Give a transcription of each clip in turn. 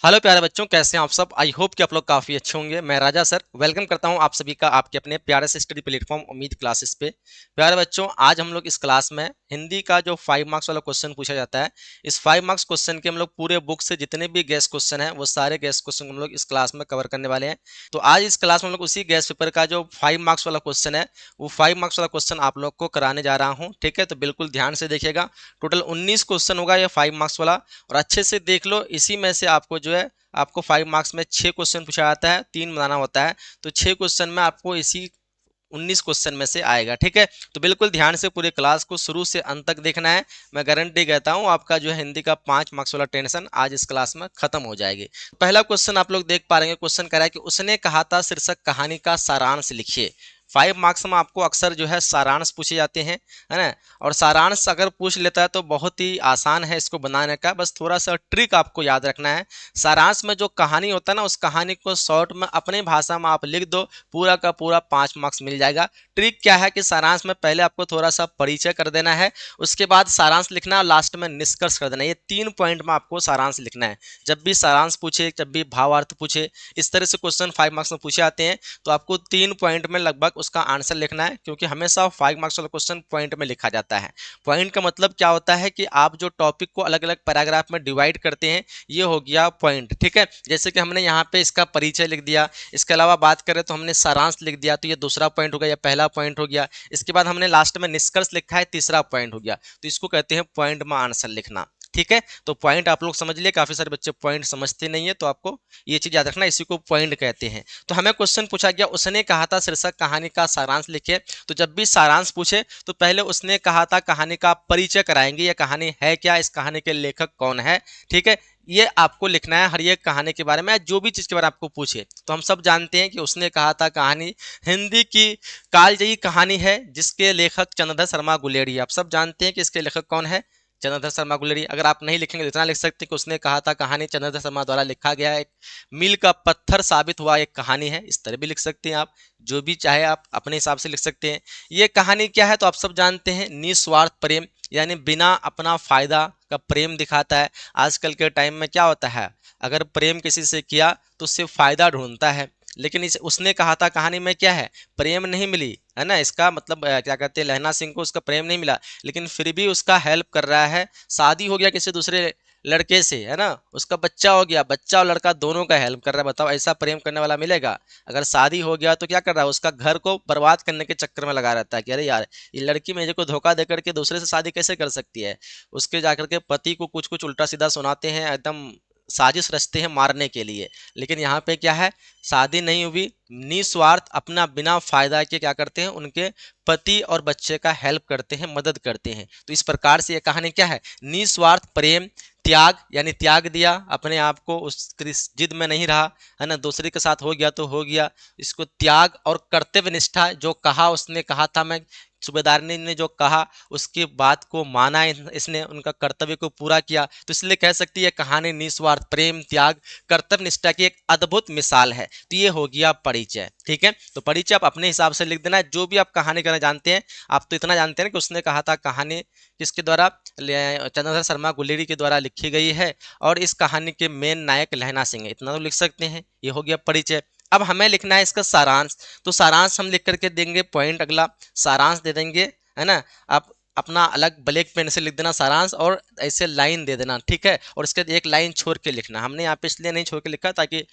Hello प्यारे बच्चों, कैसे हैं आप सब। आई होप कि आप लोग काफ़ी अच्छे होंगे। मैं राजा सर वेलकम करता हूं आप सभी का आपके अपने प्यारे से स्टडी प्लेटफॉर्म उम्मीद क्लासेस पे। प्यारे बच्चों, आज हम लोग इस क्लास में हिंदी का जो 5 मार्क्स वाला क्वेश्चन पूछा जाता है, इस 5 मार्क्स क्वेश्चन के हम लोग पूरे बुक से जितने भी गैस क्वेश्चन है वो सारे गैस क्वेश्चन हम लोग इस क्लास में कवर करने वाले हैं। तो आज इस क्लास में हम लोग उसी गैस पेपर का जो 5 मार्क्स वाला क्वेश्चन है, वो 5 मार्क्स वाला क्वेश्चन आप लोग को कराने जा रहा हूँ। ठीक है, तो बिल्कुल ध्यान से देखिएगा। टोटल 19 क्वेश्चन होगा ये 5 मार्क्स वाला, और अच्छे से देख लो। इसी में से आपको जो है, आपको 5 मार्क्स में 6 क्वेश्चन पूछा जाता है, 3 बनाना होता है। तो 6 क्वेश्चन में आपको इसी 19 क्वेश्चन में से आएगा। ठीक है, तो बिल्कुल ध्यान से पूरे क्लास को शुरू से अंत तक देखना है। मैं गारंटी कहता हूं आपका जो है हिंदी का 5 मार्क्स वाला टेंशन आज इस क्लास में खत्म हो जाएगी। पहला क्वेश्चन आप लोग देख पा रहे हैं। क्वेश्चन कह रहा है कि उसने कहा था शीर्षक कहानी का सारांश लिखिए। 5 मार्क्स में आपको अक्सर जो है सारांश पूछे जाते हैं, है ना। और सारांश अगर पूछ लेता है तो बहुत ही आसान है इसको बनाने का, बस थोड़ा सा ट्रिक आपको याद रखना है। सारांश में जो कहानी होता है ना, उस कहानी को शॉर्ट में अपनी भाषा में आप लिख दो, पूरा का पूरा 5 मार्क्स मिल जाएगा। ट्रिक क्या है कि सारांश में पहले आपको थोड़ा सा परिचय कर देना है, उसके बाद सारांश लिखना है और लास्ट में निष्कर्ष कर देना है। ये 3 पॉइंट में आपको सारांश लिखना है। जब भी सारांश पूछे, जब भी भावार्थ पूछे, इस तरह से क्वेश्चन 5 मार्क्स में पूछे आते हैं, तो आपको 3 पॉइंट में लगभग उसका आंसर लिखना है, क्योंकि हमेशा 5 मार्क्स वाला क्वेश्चन पॉइंट में लिखा जाता है। पॉइंट का मतलब क्या होता है कि आप जो टॉपिक को अलग अलग पैराग्राफ में डिवाइड करते हैं, ये हो गया पॉइंट। ठीक है, जैसे कि हमने यहाँ पे इसका परिचय लिख दिया, इसके अलावा बात करें तो हमने सारांश लिख दिया, तो ये दूसरा पॉइंट हो गया, या पहला पॉइंट हो गया। इसके बाद हमने लास्ट में निष्कर्ष लिखा है, तीसरा पॉइंट हो गया। तो इसको कहते हैं पॉइंट में आंसर लिखना। ठीक है, तो पॉइंट आप लोग समझ लिए। काफी सारे बच्चे पॉइंट समझते नहीं है, तो आपको ये चीज याद रखना, इसी को पॉइंट कहते हैं। तो हमें क्वेश्चन पूछा गया, उसने कहा था शीर्षक कहानी का सारांश लिखे। तो जब भी सारांश पूछे तो पहले उसने कहा था कहानी का परिचय कराएंगे, यह कहानी है क्या, इस कहानी के लेखक कौन है। ठीक है, ये आपको लिखना है हर एक कहानी के बारे में, जो भी चीज के बारे में आपको पूछे। तो हम सब जानते हैं कि उसने कहा था कहानी हिंदी की कालजयी कहानी है, जिसके लेखक चंद्रधर शर्मा गुलेरी। आप सब जानते हैं कि इसके लेखक कौन है, चंद्रधर शर्मा गुलेरी। अगर आप नहीं लिखेंगे तो इतना लिख सकते हैं कि उसने कहा था कहानी चंद्रधर शर्मा द्वारा लिखा गया एक मील का पत्थर साबित हुआ एक कहानी है। इस तरह भी लिख सकते हैं आप, जो भी चाहे आप अपने हिसाब से लिख सकते हैं। ये कहानी क्या है तो आप सब जानते हैं, निस्वार्थ प्रेम, यानी बिना अपना फायदा का प्रेम दिखाता है। आजकल के टाइम में क्या होता है, अगर प्रेम किसी से किया तो उससे फायदा ढूंढता है, लेकिन इस उसने कहा था कहानी में क्या है, प्रेम नहीं मिली, है ना। इसका मतलब क्या कहते हैं, लहना सिंह को उसका प्रेम नहीं मिला, लेकिन फिर भी उसका हेल्प कर रहा है। शादी हो गया किसी दूसरे लड़के से, है ना, उसका बच्चा हो गया, बच्चा और लड़का दोनों का हेल्प कर रहा है। बताओ ऐसा प्रेम करने वाला मिलेगा। अगर शादी हो गया तो क्या कर रहा है, उसका घर को बर्बाद करने के चक्कर में लगा रहता है कि अरे यार, ये लड़की मेरे को धोखा दे करके दूसरे से शादी कैसे कर सकती है। उसके जाकर के पति को कुछ कुछ उल्टा सीधा सुनाते हैं, एकदम साजिश रचते हैं मारने के लिए। लेकिन यहाँ पे क्या है, शादी नहीं हुई, निस्वार्थ अपना बिना फायदा के क्या करते हैं, उनके पति और बच्चे का हेल्प करते हैं, मदद करते हैं। तो इस प्रकार से ये कहानी क्या है, निस्वार्थ प्रेम, त्याग, यानी त्याग दिया अपने आप को, उस जिद में नहीं रहा, है ना, दूसरे के साथ हो गया तो हो गया। इसको त्याग और कर्तव्य निष्ठा, जो कहा उसने कहा था, मैं सूबेदारनी ने जो कहा उसकी बात को माना, इसने उनका कर्तव्य को पूरा किया। तो इसलिए कह सकती है कहानी निस्वार्थ प्रेम, त्याग, कर्तव्य निष्ठा की एक अद्भुत मिसाल है। तो ये हो गया परिचय। ठीक है, तो परिचय आप अपने हिसाब से लिख देना है, जो भी आप कहानी करना जानते हैं। आप तो इतना जानते हैं कि उसने कहा था कहानी किसके द्वारा, चंद्रधर शर्मा गुलेरी के द्वारा लिखी गई है, और इस कहानी के मेन नायक लहना सिंह है। इतना तो लिख सकते हैं, ये हो गया परिचय। अब हमें लिखना है इसका सारांश। तो सारांश हम लिख करके देंगे पॉइंट, अगला सारांश दे देंगे, है ना। आप अपना अलग ब्लैक पेन से लिख देना सारांश, और ऐसे लाइन दे देना। ठीक है, और इसके एक लाइन छोड़ के लिखना। हमने यहाँ पे इसलिए नहीं छोड़ के लिखा ताकि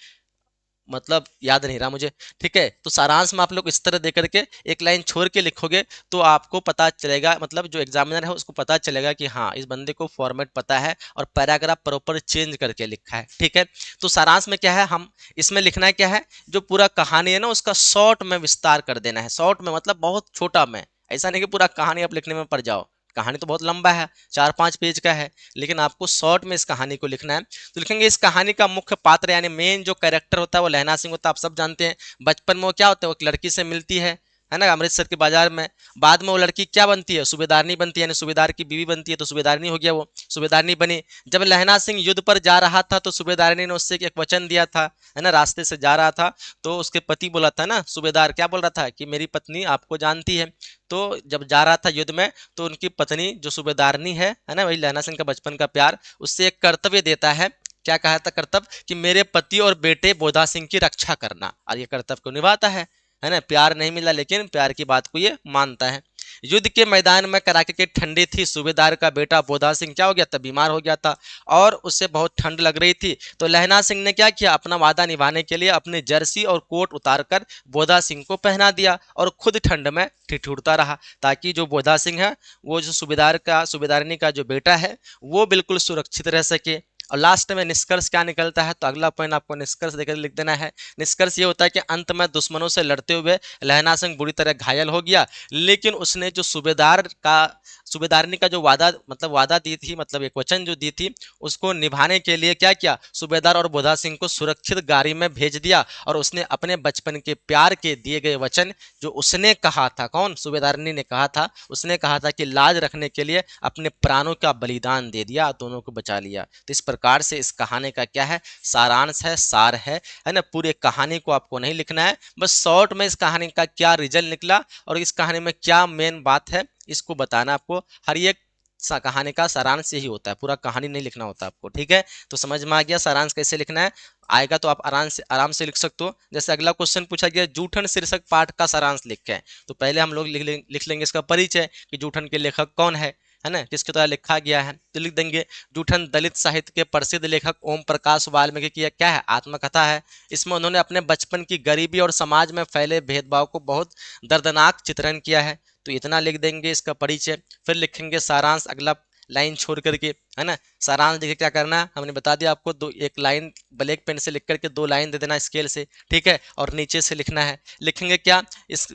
मतलब याद नहीं रहा मुझे। ठीक है, तो सारांश में आप लोग इस तरह दे करके एक लाइन छोड़ के लिखोगे तो आपको पता चलेगा, मतलब जो एग्जामिनर है उसको पता चलेगा कि हाँ, इस बंदे को फॉर्मेट पता है और पैराग्राफ प्रॉपर चेंज करके लिखा है। ठीक है, तो सारांश में क्या है, हम इसमें लिखना है क्या है, जो पूरा कहानी है ना उसका शॉर्ट में विस्तार कर देना है। शॉर्ट में मतलब बहुत छोटा में, ऐसा नहीं कि पूरा कहानी आप लिखने में पड़ जाओ। कहानी तो बहुत लंबा है, 4-5 पेज का है, लेकिन आपको शॉर्ट में इस कहानी को लिखना है। तो लिखेंगे इस कहानी का मुख्य पात्र, यानी मेन जो कैरेक्टर होता है वो लहना सिंह होता है। आप सब जानते हैं बचपन में वो क्या होता है, वो एक लड़की से मिलती है ना, अमृतसर के बाजार में। बाद में वो लड़की क्या बनती है, सूबेदारनी बनती है, यानी सूबेदार की बीवी बनती है, तो सूबेदारनी हो गया, वो सूबेदारनी बनी। जब लहना सिंह युद्ध पर जा रहा था तो सूबेदारनी ने उससे एक वचन दिया था, है ना, रास्ते से जा रहा था तो उसके पति बोला था ना, सूबेदार क्या बोल रहा था कि मेरी पत्नी आपको जानती है। तो जब जा रहा था युद्ध में तो उनकी पत्नी जो सूबेदारनी है ना, वही लहना सिंह का बचपन का प्यार, उससे एक कर्तव्य देता है। क्या कहा था कर्तव्य कि मेरे पति और बेटे बोधा सिंह की रक्षा करना, और ये कर्तव्य को निभाता है ना। प्यार नहीं मिला लेकिन प्यार की बात को ये मानता है। युद्ध के मैदान में कड़ाके की ठंडी थी, सूबेदार का बेटा बोधा सिंह क्या हो गया था, बीमार हो गया था और उसे बहुत ठंड लग रही थी। तो लहना सिंह ने क्या किया, अपना वादा निभाने के लिए अपनी जर्सी और कोट उतारकर बोधा सिंह को पहना दिया और खुद ठंड में ठिठुरता रहा, ताकि जो बोधा सिंह है, वो जो सूबेदारनी का जो बेटा है, वो बिल्कुल सुरक्षित रह सके। और लास्ट में निष्कर्ष क्या निकलता है, तो अगला पॉइंट आपको निष्कर्ष देकर लिख देना है। निष्कर्ष ये होता है कि अंत में दुश्मनों से लड़ते हुए लहना सिंह बुरी तरह घायल हो गया, लेकिन उसने जो सूबेदारनी का जो वादा दी थी, मतलब एक वचन जो दी थी, उसको निभाने के लिए क्या किया, सूबेदार और बोधा सिंह को सुरक्षित गाड़ी में भेज दिया। और उसने अपने बचपन के प्यार के दिए गए वचन जो उसने कहा था, कौन, सूबेदारनी ने कहा था, उसने कहा था कि लाज रखने के लिए अपने प्राणों का बलिदान दे दिया, दोनों को बचा लिया। तो इस प्रकार से इस कहानी का क्या है, सारांश है, सार है ना। पूरे कहानी को आपको नहीं लिखना है, बस शॉर्ट में इस कहानी का क्या रिजल्ट निकला और इस कहानी में क्या मेन बात है, इसको बताना आपको। हर एक कहानी का सारांश यही होता है, पूरा कहानी नहीं लिखना होता आपको, ठीक है। तो समझ में आ गया सारांश कैसे लिखना है, आएगा तो आप आराम से लिख सकते हो। जैसे अगला क्वेश्चन पूछा गया, जूठन शीर्षक पाठ का सारांश लिखें। तो पहले हम लोग लिख लेंगे इसका परिचय कि जूठन के लेखक कौन है ना, किसके द्वारा लिखा गया है। तो लिख देंगे, जूठन दलित साहित्य के प्रसिद्ध लेखक ओम प्रकाश वाल्मीकि की क्या है, आत्मकथा है। इसमें उन्होंने अपने बचपन की गरीबी और समाज में फैले भेदभाव को बहुत दर्दनाक चित्रण किया है। तो इतना लिख देंगे इसका परिचय। फिर लिखेंगे सारांश, अगला लाइन छोड़ करके, है ना। सारांश लिखे क्या करना है, हमने बता दिया आपको, दो एक लाइन ब्लैक पेन से लिख करके 2 लाइन दे देना स्केल से, ठीक है, और नीचे से लिखना है। लिखेंगे क्या, इस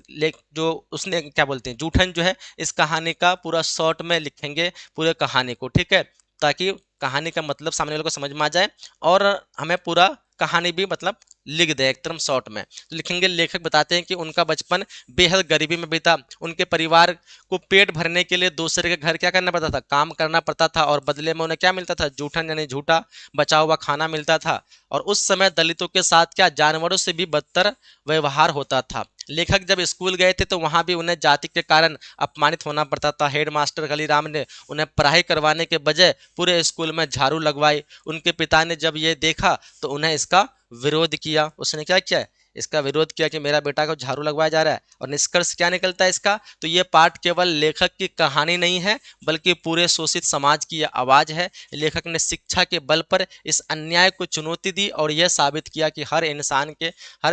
जो उसने क्या बोलते हैं, जूठन जो है, इस कहानी का पूरा शॉर्ट में लिखेंगे पूरे कहानी को, ठीक है, ताकि कहानी का मतलब सामने वाले को समझ में आ जाए और हमें पूरा कहानी भी मतलब लिख दे एकदम शॉर्ट में। तो लिखेंगे, लेखक बताते हैं कि उनका बचपन बेहद गरीबी में बीता, उनके परिवार को पेट भरने के लिए दूसरे के घर क्या करना पड़ता था, काम करना पड़ता था, और बदले में उन्हें क्या मिलता था, जूठन यानी झूठा बचा हुआ खाना मिलता था। और उस समय दलितों के साथ क्या, जानवरों से भी बदतर व्यवहार होता था। लेखक जब स्कूल गए थे तो वहां भी उन्हें जाति के कारण अपमानित होना पड़ता था। हेडमास्टर कलीराम ने उन्हें पढ़ाई करवाने के बजाय पूरे स्कूल में झाड़ू लगवाई। उनके पिता ने जब ये देखा तो उन्हें इसका विरोध किया। उसने क्या किया, इसका विरोध किया कि मेरा बेटा को झाड़ू लगवाया जा रहा है। और निष्कर्ष क्या निकलता है इसका, तो ये पाठ केवल लेखक की कहानी नहीं है, बल्कि पूरे शोषित समाज की यह आवाज है। लेखक ने शिक्षा के बल पर इस अन्याय को चुनौती दी और यह साबित किया कि हर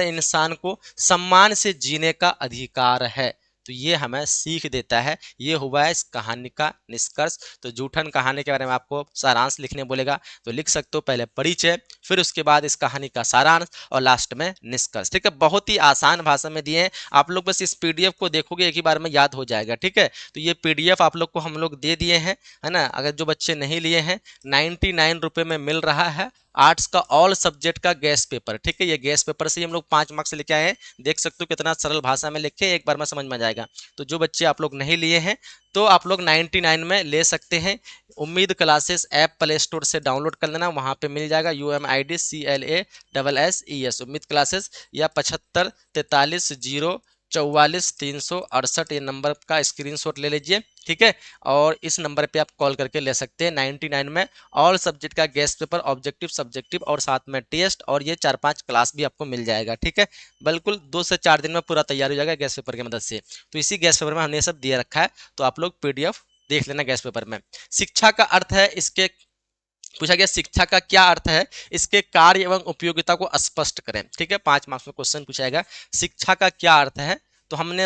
इंसान को सम्मान से जीने का अधिकार है। तो ये हमें सीख देता है। ये हुआ है इस कहानी का निष्कर्ष। तो जूठन कहानी के बारे में आपको सारांश लिखने बोलेगा तो लिख सकते हो, पहले परिचय, फिर उसके बाद इस कहानी का सारांश और लास्ट में निष्कर्ष, ठीक है। बहुत ही आसान भाषा में दिए हैं, आप लोग बस इस पीडीएफ को देखोगे एक ही बार में याद हो जाएगा, ठीक है। तो ये पीडीएफ आप लोग को हम लोग दे दिए हैं, है ना। अगर जो बच्चे नहीं लिए हैं, 99 रुपये में मिल रहा है आर्ट्स का ऑल सब्जेक्ट का गैस पेपर, ठीक है। ये गैस पेपर से ही हम लोग 5 मार्क्स लेके आए हैं, देख सकते हो कितना सरल भाषा में लिखे, एक बार में समझ में आ जाएगा। तो जो बच्चे आप लोग नहीं लिए हैं तो आप लोग 99 में ले सकते हैं। उम्मीद क्लासेस ऐप प्ले स्टोर से डाउनलोड कर लेना, वहाँ पे मिल जाएगा UMIDCLASSES उम्मीद क्लासेस, या 75 43 0 44 368 ये नंबर का स्क्रीनशॉट ले लीजिए, ठीक है। और इस नंबर पे आप कॉल करके ले सकते हैं। 99 में ऑल सब्जेक्ट का गेस्ट पेपर, ऑब्जेक्टिव, सब्जेक्टिव और साथ में टेस्ट, और ये 4-5 क्लास भी आपको मिल जाएगा, ठीक है। बिल्कुल 2 से 4 दिन में पूरा तैयार हो जाएगा गेस्ट पेपर की मदद से। तो इसी गेस्ट पेपर में हमने सब दिया रखा है, तो आप लोग पीडीएफ देख लेना गेस्ट पेपर में। शिक्षा का अर्थ है, इसके पूछा गया शिक्षा का क्या अर्थ है, इसके कार्य एवं उपयोगिता को स्पष्ट करें, ठीक है। 5 मार्क्स में क्वेश्चन पूछाएगा, शिक्षा का क्या अर्थ है। तो हम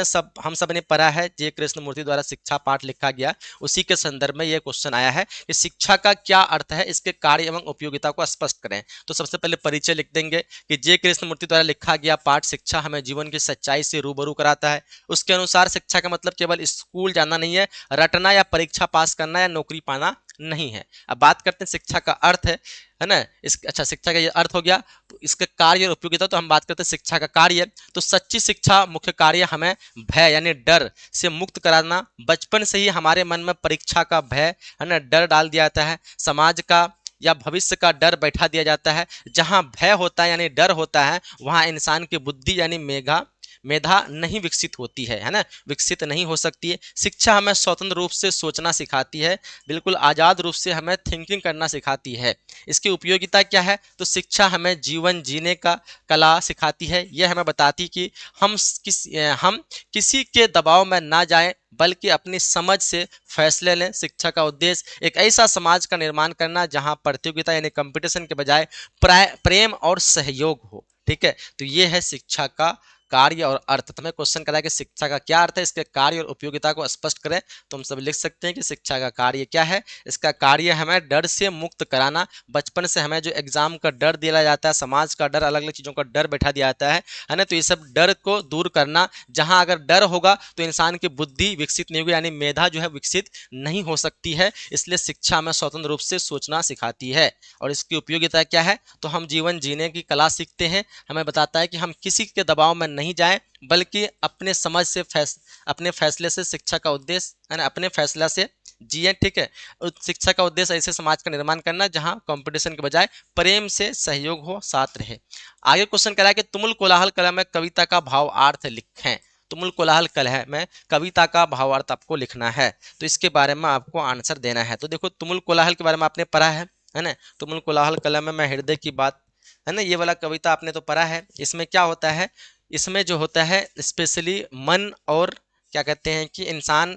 सब ने पढ़ा है, जे कृष्णमूर्ति द्वारा शिक्षा पाठ लिखा गया, उसी के संदर्भ में यह क्वेश्चन आया है कि शिक्षा का क्या अर्थ है, इसके कार्य एवं उपयोगिता को स्पष्ट करें। तो सबसे पहले परिचय लिख देंगे कि जे कृष्णमूर्ति द्वारा लिखा गया पाठ शिक्षा हमें जीवन की सच्चाई से रूबरू कराता है। उसके अनुसार शिक्षा का मतलब केवल स्कूल जाना नहीं है, रटना या परीक्षा पास करना या नौकरी पाना नहीं है। अब बात करते हैं शिक्षा का अर्थ है ना। अच्छा, शिक्षा का ये अर्थ हो गया, तो इसके कार्य और उपयोगिता, तो हम बात करते हैं शिक्षा का कार्य। तो सच्ची शिक्षा मुख्य कार्य हमें भय यानी डर से मुक्त कराना। बचपन से ही हमारे मन में परीक्षा का भय, है ना, डर डाल दिया जाता है। समाज का या भविष्य का डर बैठा दिया जाता है। जहां भय होता है यानी डर होता है, वहां इंसान की बुद्धि यानी मेधा नहीं विकसित होती है ना, विकसित नहीं हो सकती है। शिक्षा हमें स्वतंत्र रूप से सोचना सिखाती है, बिल्कुल आज़ाद रूप से हमें थिंकिंग करना सिखाती है। इसकी उपयोगिता क्या है? तो शिक्षा हमें जीवन जीने का कला सिखाती है। यह हमें बताती कि हम किसी के दबाव में ना जाएं, बल्कि अपनी समझ से फैसले लें। शिक्षा का उद्देश्य एक ऐसा समाज का निर्माण करना जहां प्रतियोगिता यानी कंपटीशन के बजाय प्रेम और सहयोग हो। ठीक है, तो ये है शिक्षा का कार्य और अर्थ। तो हमें क्वेश्चन करा है कि शिक्षा का क्या अर्थ है, इसके कार्य और उपयोगिता को स्पष्ट करें। तो हम सब लिख सकते हैं कि शिक्षा का कार्य क्या है। इसका कार्य हमें डर से मुक्त कराना। बचपन से हमें जो एग्जाम का डर दिया जाता है, समाज का डर, अलग अलग चीज़ों का डर बैठा दिया जाता है ना, तो ये सब डर को दूर करना। जहां अगर डर होगा तो इंसान की बुद्धि विकसित नहीं होगी, यानी मेधा जो है विकसित नहीं हो सकती है। इसलिए शिक्षा हमें स्वतंत्र रूप से सोचना सिखाती है। और इसकी उपयोगिता क्या है? तो हम जीवन जीने की कला सीखते हैं। हमें बताता है कि हम किसी के दबाव में नहीं जाएं, बल्कि अपने समझ से अपने फैसले से शिक्षा का उद्देश्य है ना, अपने फैसला से जिए। ठीक है, शिक्षा का उद्देश्य ऐसे समाज का निर्माण करना जहां कंपटीशन के बजाय प्रेम से सहयोग हो, साथ रहे। आगे क्वेश्चन कह रहा है कि तुमुल कोलाहल कला में कविता का भावार्थ लिखें। तुमुल कोलाहल कलह में कविता का भावार्थ आपको लिखना है। तो इसके बारे में आपको आंसर देना है। तो देखो, तुमुल कोलाहल के बारे में आपने पढ़ा है ना। तुमुल कोलाहल कलह में मैं हृदय की बात, है ना, ये वाला कविता आपने तो पढ़ा है। इसमें क्या होता है? इसमें जो होता है स्पेशली मन, और क्या कहते हैं कि इंसान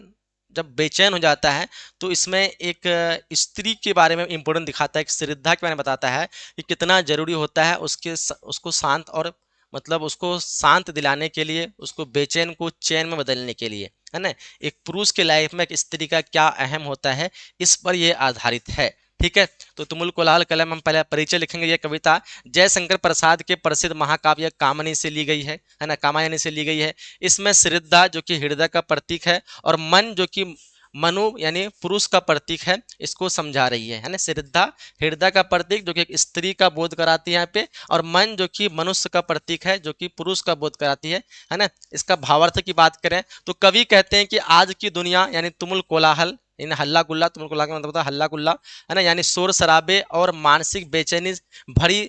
जब बेचैन हो जाता है, तो इसमें एक स्त्री के बारे में इंपॉर्टेंट दिखाता है, एक श्रद्धा के बारे में बताता है कि कितना जरूरी होता है उसको शांत और मतलब उसको शांत दिलाने के लिए, उसको बेचैन को चैन में बदलने के लिए, है ना। एक पुरुष के लाइफ में एक स्त्री का क्या अहम होता है, इस पर यह आधारित है। ठीक है, तो तुमुल कोलाहल कलम हम पहले परिचय लिखेंगे। यह कविता जयशंकर प्रसाद के प्रसिद्ध महाकाव्य कामनी से ली गई है ना, कामायनी से ली गई है। इसमें श्रद्धा जो कि हृदय का प्रतीक है, और मन जो कि मनु यानी पुरुष का प्रतीक है, इसको समझा रही है ना। श्रद्धा हृदय का प्रतीक जो कि एक स्त्री का बोध कराती है यहाँ पे, और मन जो कि मनुष्य का प्रतीक है, जो कि पुरुष का बोध कराती है ना। इसका भावार्थ की बात करें तो कवि कहते हैं कि आज की दुनिया यानी तुमुल कोलाहल, इन हल्ला गुल्ला, तुमुल कोलाहल का मतलब होता है हल्ला गुल्ला, है ना, यानी शोर शराबे और मानसिक बेचैनी भरी,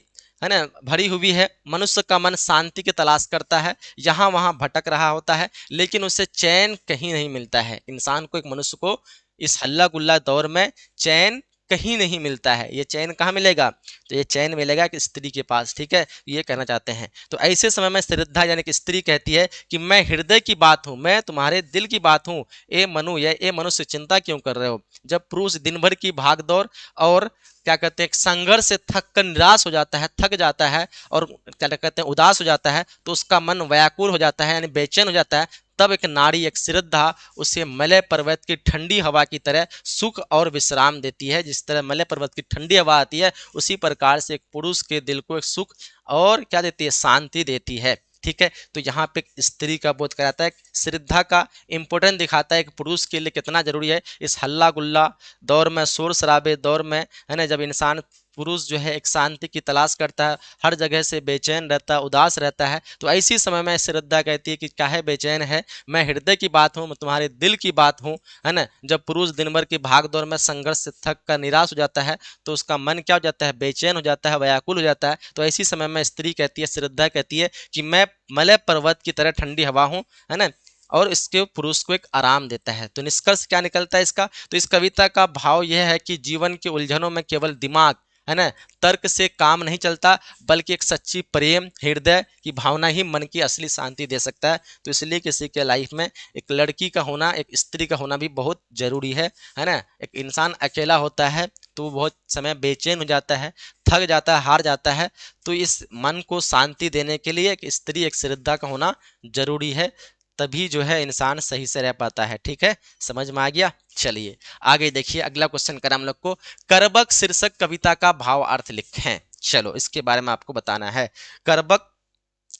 है ना, भरी हुई है। मनुष्य का मन शांति की तलाश करता है, यहाँ वहाँ भटक रहा होता है, लेकिन उसे चैन कहीं नहीं मिलता है। इंसान को, एक मनुष्य को इस हल्ला गुल्ला दौर में चैन कहीं नहीं मिलता है। ये चैन कहाँ मिलेगा? तो ये चैन मिलेगा कि स्त्री के पास। ठीक है, ये कहना चाहते हैं। तो ऐसे समय में श्रद्धा यानी कि स्त्री कहती है कि मैं हृदय की बात हूँ, मैं तुम्हारे दिल की बात हूँ। ए मनु या ए मनुष्य, चिंता क्यों कर रहे हो? जब पुरुष दिन भर की भाग दौड़ और क्या कहते हैं संघर्ष से थक कर निराश हो जाता है, थक जाता है, और क्या कहते हैं उदास हो जाता है, तो उसका मन व्याकुल हो जाता है, यानी बेचैन हो जाता है। तब एक नारी, एक श्रद्धा उसे मलय पर्वत की ठंडी हवा की तरह सुख और विश्राम देती है। जिस तरह मलय पर्वत की ठंडी हवा आती है, उसी प्रकार से एक पुरुष के दिल को एक सुख और क्या देती है? शांति देती है। ठीक है, तो यहाँ पे स्त्री का बोध कराता है, श्रद्धा का इंपॉर्टेंट दिखाता है कि पुरुष के लिए कितना जरूरी है इस हल्ला गुल्ला दौर में, शोर शराबे दौर में, है ना, जब इंसान पुरुष जो है एक शांति की तलाश करता है, हर जगह से बेचैन रहता है, उदास रहता है, तो ऐसी समय में श्रद्धा कहती है कि काहे बेचैन है, मैं हृदय की बात हूँ, मैं तुम्हारे दिल की बात हूँ, है ना। जब पुरुष दिन भर की भाग दौड़ में संघर्ष से थक कर निराश हो जाता है, तो उसका मन क्या हो जाता है? बेचैन हो जाता है, व्याकुल हो जाता है। तो ऐसी समय में स्त्री कहती है, श्रद्धा कहती है कि मैं मलय पर्वत की तरह ठंडी हवा हूँ, है ना, और इसके पुरुष को एक आराम देता है। तो निष्कर्ष क्या निकलता है इसका? तो इस कविता का भाव यह है कि जीवन के उलझनों में केवल दिमाग, है ना, तर्क से काम नहीं चलता, बल्कि एक सच्ची प्रेम, हृदय की भावना ही मन की असली शांति दे सकता है। तो इसलिए किसी के लाइफ में एक लड़की का होना, एक स्त्री का होना भी बहुत जरूरी है ना। एक इंसान अकेला होता है तो वो बहुत समय बेचैन हो जाता है, थक जाता है, हार जाता है। तो इस मन को शांति देने के लिए एक स्त्री, एक श्रद्धा का होना जरूरी है, तभी जो है इंसान सही से रह पाता है। ठीक है, समझ में आ गया? चलिए आगे देखिए, अगला क्वेश्चन करा हम लोग को, करबक शीर्षक कविता का भाव अर्थ लिखें। चलो इसके बारे में आपको बताना है। करबक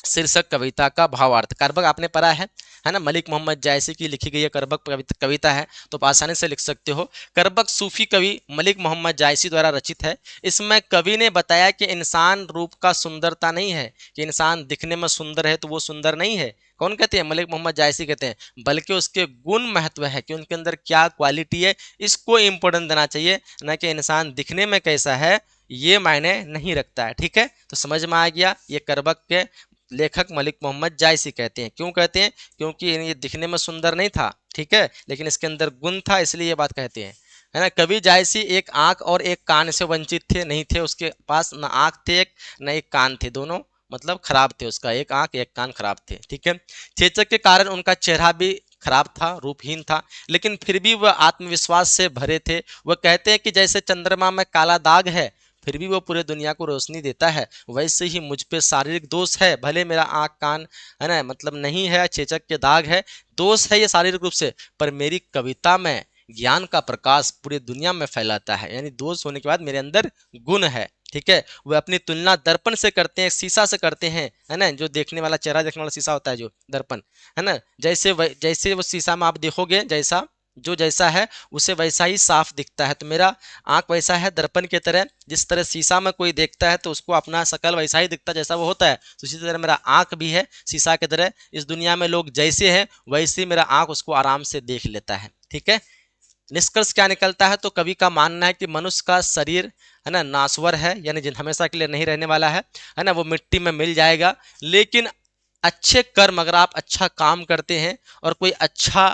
शीर्षक कविता का भावार्थ। करबक आपने पढ़ा है ना, मलिक मोहम्मद जायसी की लिखी गई करबक कविता है, तो आप आसानी से लिख सकते हो। करबक सूफी कवि मलिक मोहम्मद जायसी द्वारा रचित है। इसमें कवि ने बताया कि इंसान रूप का सुंदरता नहीं है, कि इंसान दिखने में सुंदर है तो वो सुंदर नहीं है। कौन कहते हैं? मलिक मोहम्मद जायसी कहते हैं, बल्कि उसके गुण महत्व है कि उनके अंदर क्या क्वालिटी है, इसको इंपॉर्टेंट देना चाहिए, न कि इंसान दिखने में कैसा है ये मायने नहीं रखता है। ठीक है, तो समझ में आ गया ये करबक के लेखक मलिक मोहम्मद जायसी कहते हैं। क्यों कहते हैं? क्योंकि ये दिखने में सुंदर नहीं था, ठीक है, लेकिन इसके अंदर गुण था, इसलिए ये बात कहते हैं, है ना। कवि जायसी एक आंख और एक कान से वंचित थे, नहीं थे उसके पास, न आंख थे एक, न एक कान थे, दोनों मतलब खराब थे, उसका एक आंख एक कान खराब थे, ठीक है। चेचक के कारण उनका चेहरा भी खराब था, रूपहीन था, लेकिन फिर भी वह आत्मविश्वास से भरे थे। वह कहते हैं कि जैसे चंद्रमा में काला दाग है, फिर भी वो पूरे दुनिया को रोशनी देता है, वैसे ही मुझ पे शारीरिक दोष है, भले मेरा आंख कान, है ना, मतलब नहीं है, चेचक के दाग है, दोष है ये शारीरिक रूप से, पर मेरी कविता में ज्ञान का प्रकाश पूरी दुनिया में फैलाता है, यानी दोष होने के बाद मेरे अंदर गुण है, ठीक है। वे अपनी तुलना दर्पण से करते हैं, शीशा से करते हैं, है ना, जो देखने वाला, चेहरा देखने वाला शीशा होता है, जो दर्पण, है ना, जैसे वो शीशा में आप देखोगे, जैसा जो जैसा है उसे वैसा ही साफ दिखता है। तो मेरा आंख वैसा है दर्पण की तरह, जिस तरह शीशा में कोई देखता है तो उसको अपना शकल वैसा ही दिखता है जैसा वो होता है, तो इसी तरह मेरा आंख भी है शीशा की तरह। इस दुनिया में लोग जैसे हैं वैसे मेरा आंख उसको आराम से देख लेता है, ठीक है। निष्कर्ष क्या निकलता है? तो कवि का मानना है कि मनुष्य का शरीर, है ना, नाश्वर है, यानी जिन हमेशा के लिए नहीं रहने वाला है ना, वो मिट्टी में मिल जाएगा, लेकिन अच्छे कर्म, अगर आप अच्छा काम करते हैं और कोई अच्छा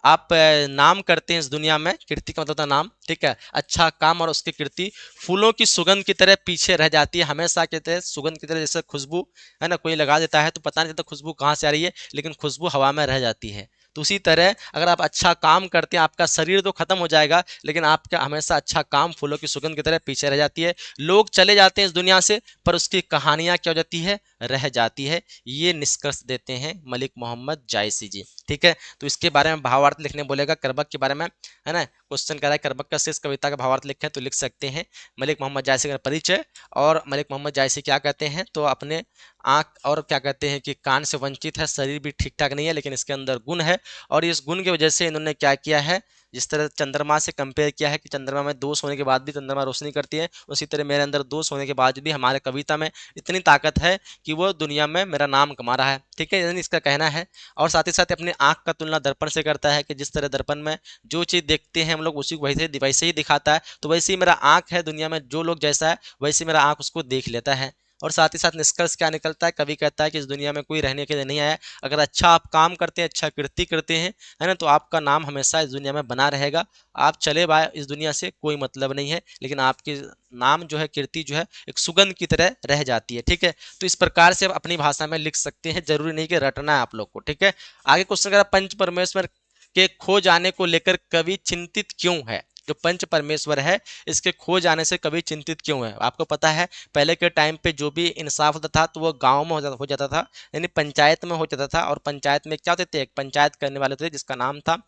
आप नाम करते हैं इस दुनिया में, कीर्ति का मतलब होता है नाम, ठीक है, अच्छा काम और उसकी कीर्ति फूलों की सुगंध की तरह पीछे रह जाती है, हमेशा की तरह सुगंध की तरह, जैसे खुशबू, है ना, कोई लगा देता है तो पता नहीं चलता खुशबू कहाँ से आ रही है, लेकिन खुशबू हवा में रह जाती है। तो उसी तरह अगर आप अच्छा काम करते हैं, आपका शरीर तो खत्म हो जाएगा, लेकिन आपका हमेशा अच्छा काम फूलों की सुगंध की तरह पीछे रह जाती है। लोग चले जाते हैं इस दुनिया से, पर उसकी कहानियां क्या हो जाती है? रह जाती है। ये निष्कर्ष देते हैं मलिक मोहम्मद जायसी जी, ठीक है। तो इसके बारे में भावार्थ लिखने बोलेगा, कर्बक के बारे में, है ना, क्वेश्चन कर रहा है कर्बक का शेष कविता का भावार्थ लिखें, तो लिख सकते हैं मलिक मोहम्मद जायसी का परिचय। और मलिक मोहम्मद जायसी क्या कहते हैं? तो अपने आंख और क्या कहते हैं कि कान से वंचित है, शरीर भी ठीक ठाक नहीं है, लेकिन इसके अंदर गुण है, और इस गुण की वजह से इन्होंने क्या किया है, जिस तरह चंद्रमा से कंपेयर किया है कि चंद्रमा में दोष होने के बाद भी चंद्रमा रोशनी करती है, उसी तरह मेरे अंदर दोष होने के बाद भी हमारे कविता में इतनी ताकत है कि वो दुनिया में मेरा नाम कमा रहा है, ठीक है, यानी इसका कहना है। और साथ ही साथ अपनी आंख का तुलना दर्पण से करता है कि जिस तरह दर्पण में जो चीज़ देखते हैं हम लोग उसी को वैसे ही दिखाता है, तो वैसे ही मेरा आंख है, दुनिया में जो लोग जैसा है वैसे मेरा आंख उसको देख लेता है। और साथ ही साथ निष्कर्ष क्या निकलता है? कवि कहता है कि इस दुनिया में कोई रहने के लिए नहीं आया, अगर अच्छा आप काम करते हैं, अच्छा कृति करते हैं, है ना, तो आपका नाम हमेशा इस दुनिया में बना रहेगा। आप चले बाय इस दुनिया से कोई मतलब नहीं है, लेकिन आपके नाम जो है, कीर्ति जो है, एक सुगंध की तरह रह जाती है, ठीक है। तो इस प्रकार से आप अपनी भाषा में लिख सकते हैं, जरूरी नहीं कि रटना है आप लोग को, ठीक है। आगे क्वेश्चन करा, पंच परमेश्वर के खो जाने को लेकर कवि चिंतित क्यों है? जो पंच परमेश्वर है, इसके खो जाने से कवि चिंतित क्यों है? आपको पता है पहले के टाइम पे जो भी इंसाफ होता था तो वो गांव में हो जाता था, यानी पंचायत में हो जाता था, और पंचायत में क्या होते थे? एक पंचायत करने वाले थे जिसका नाम था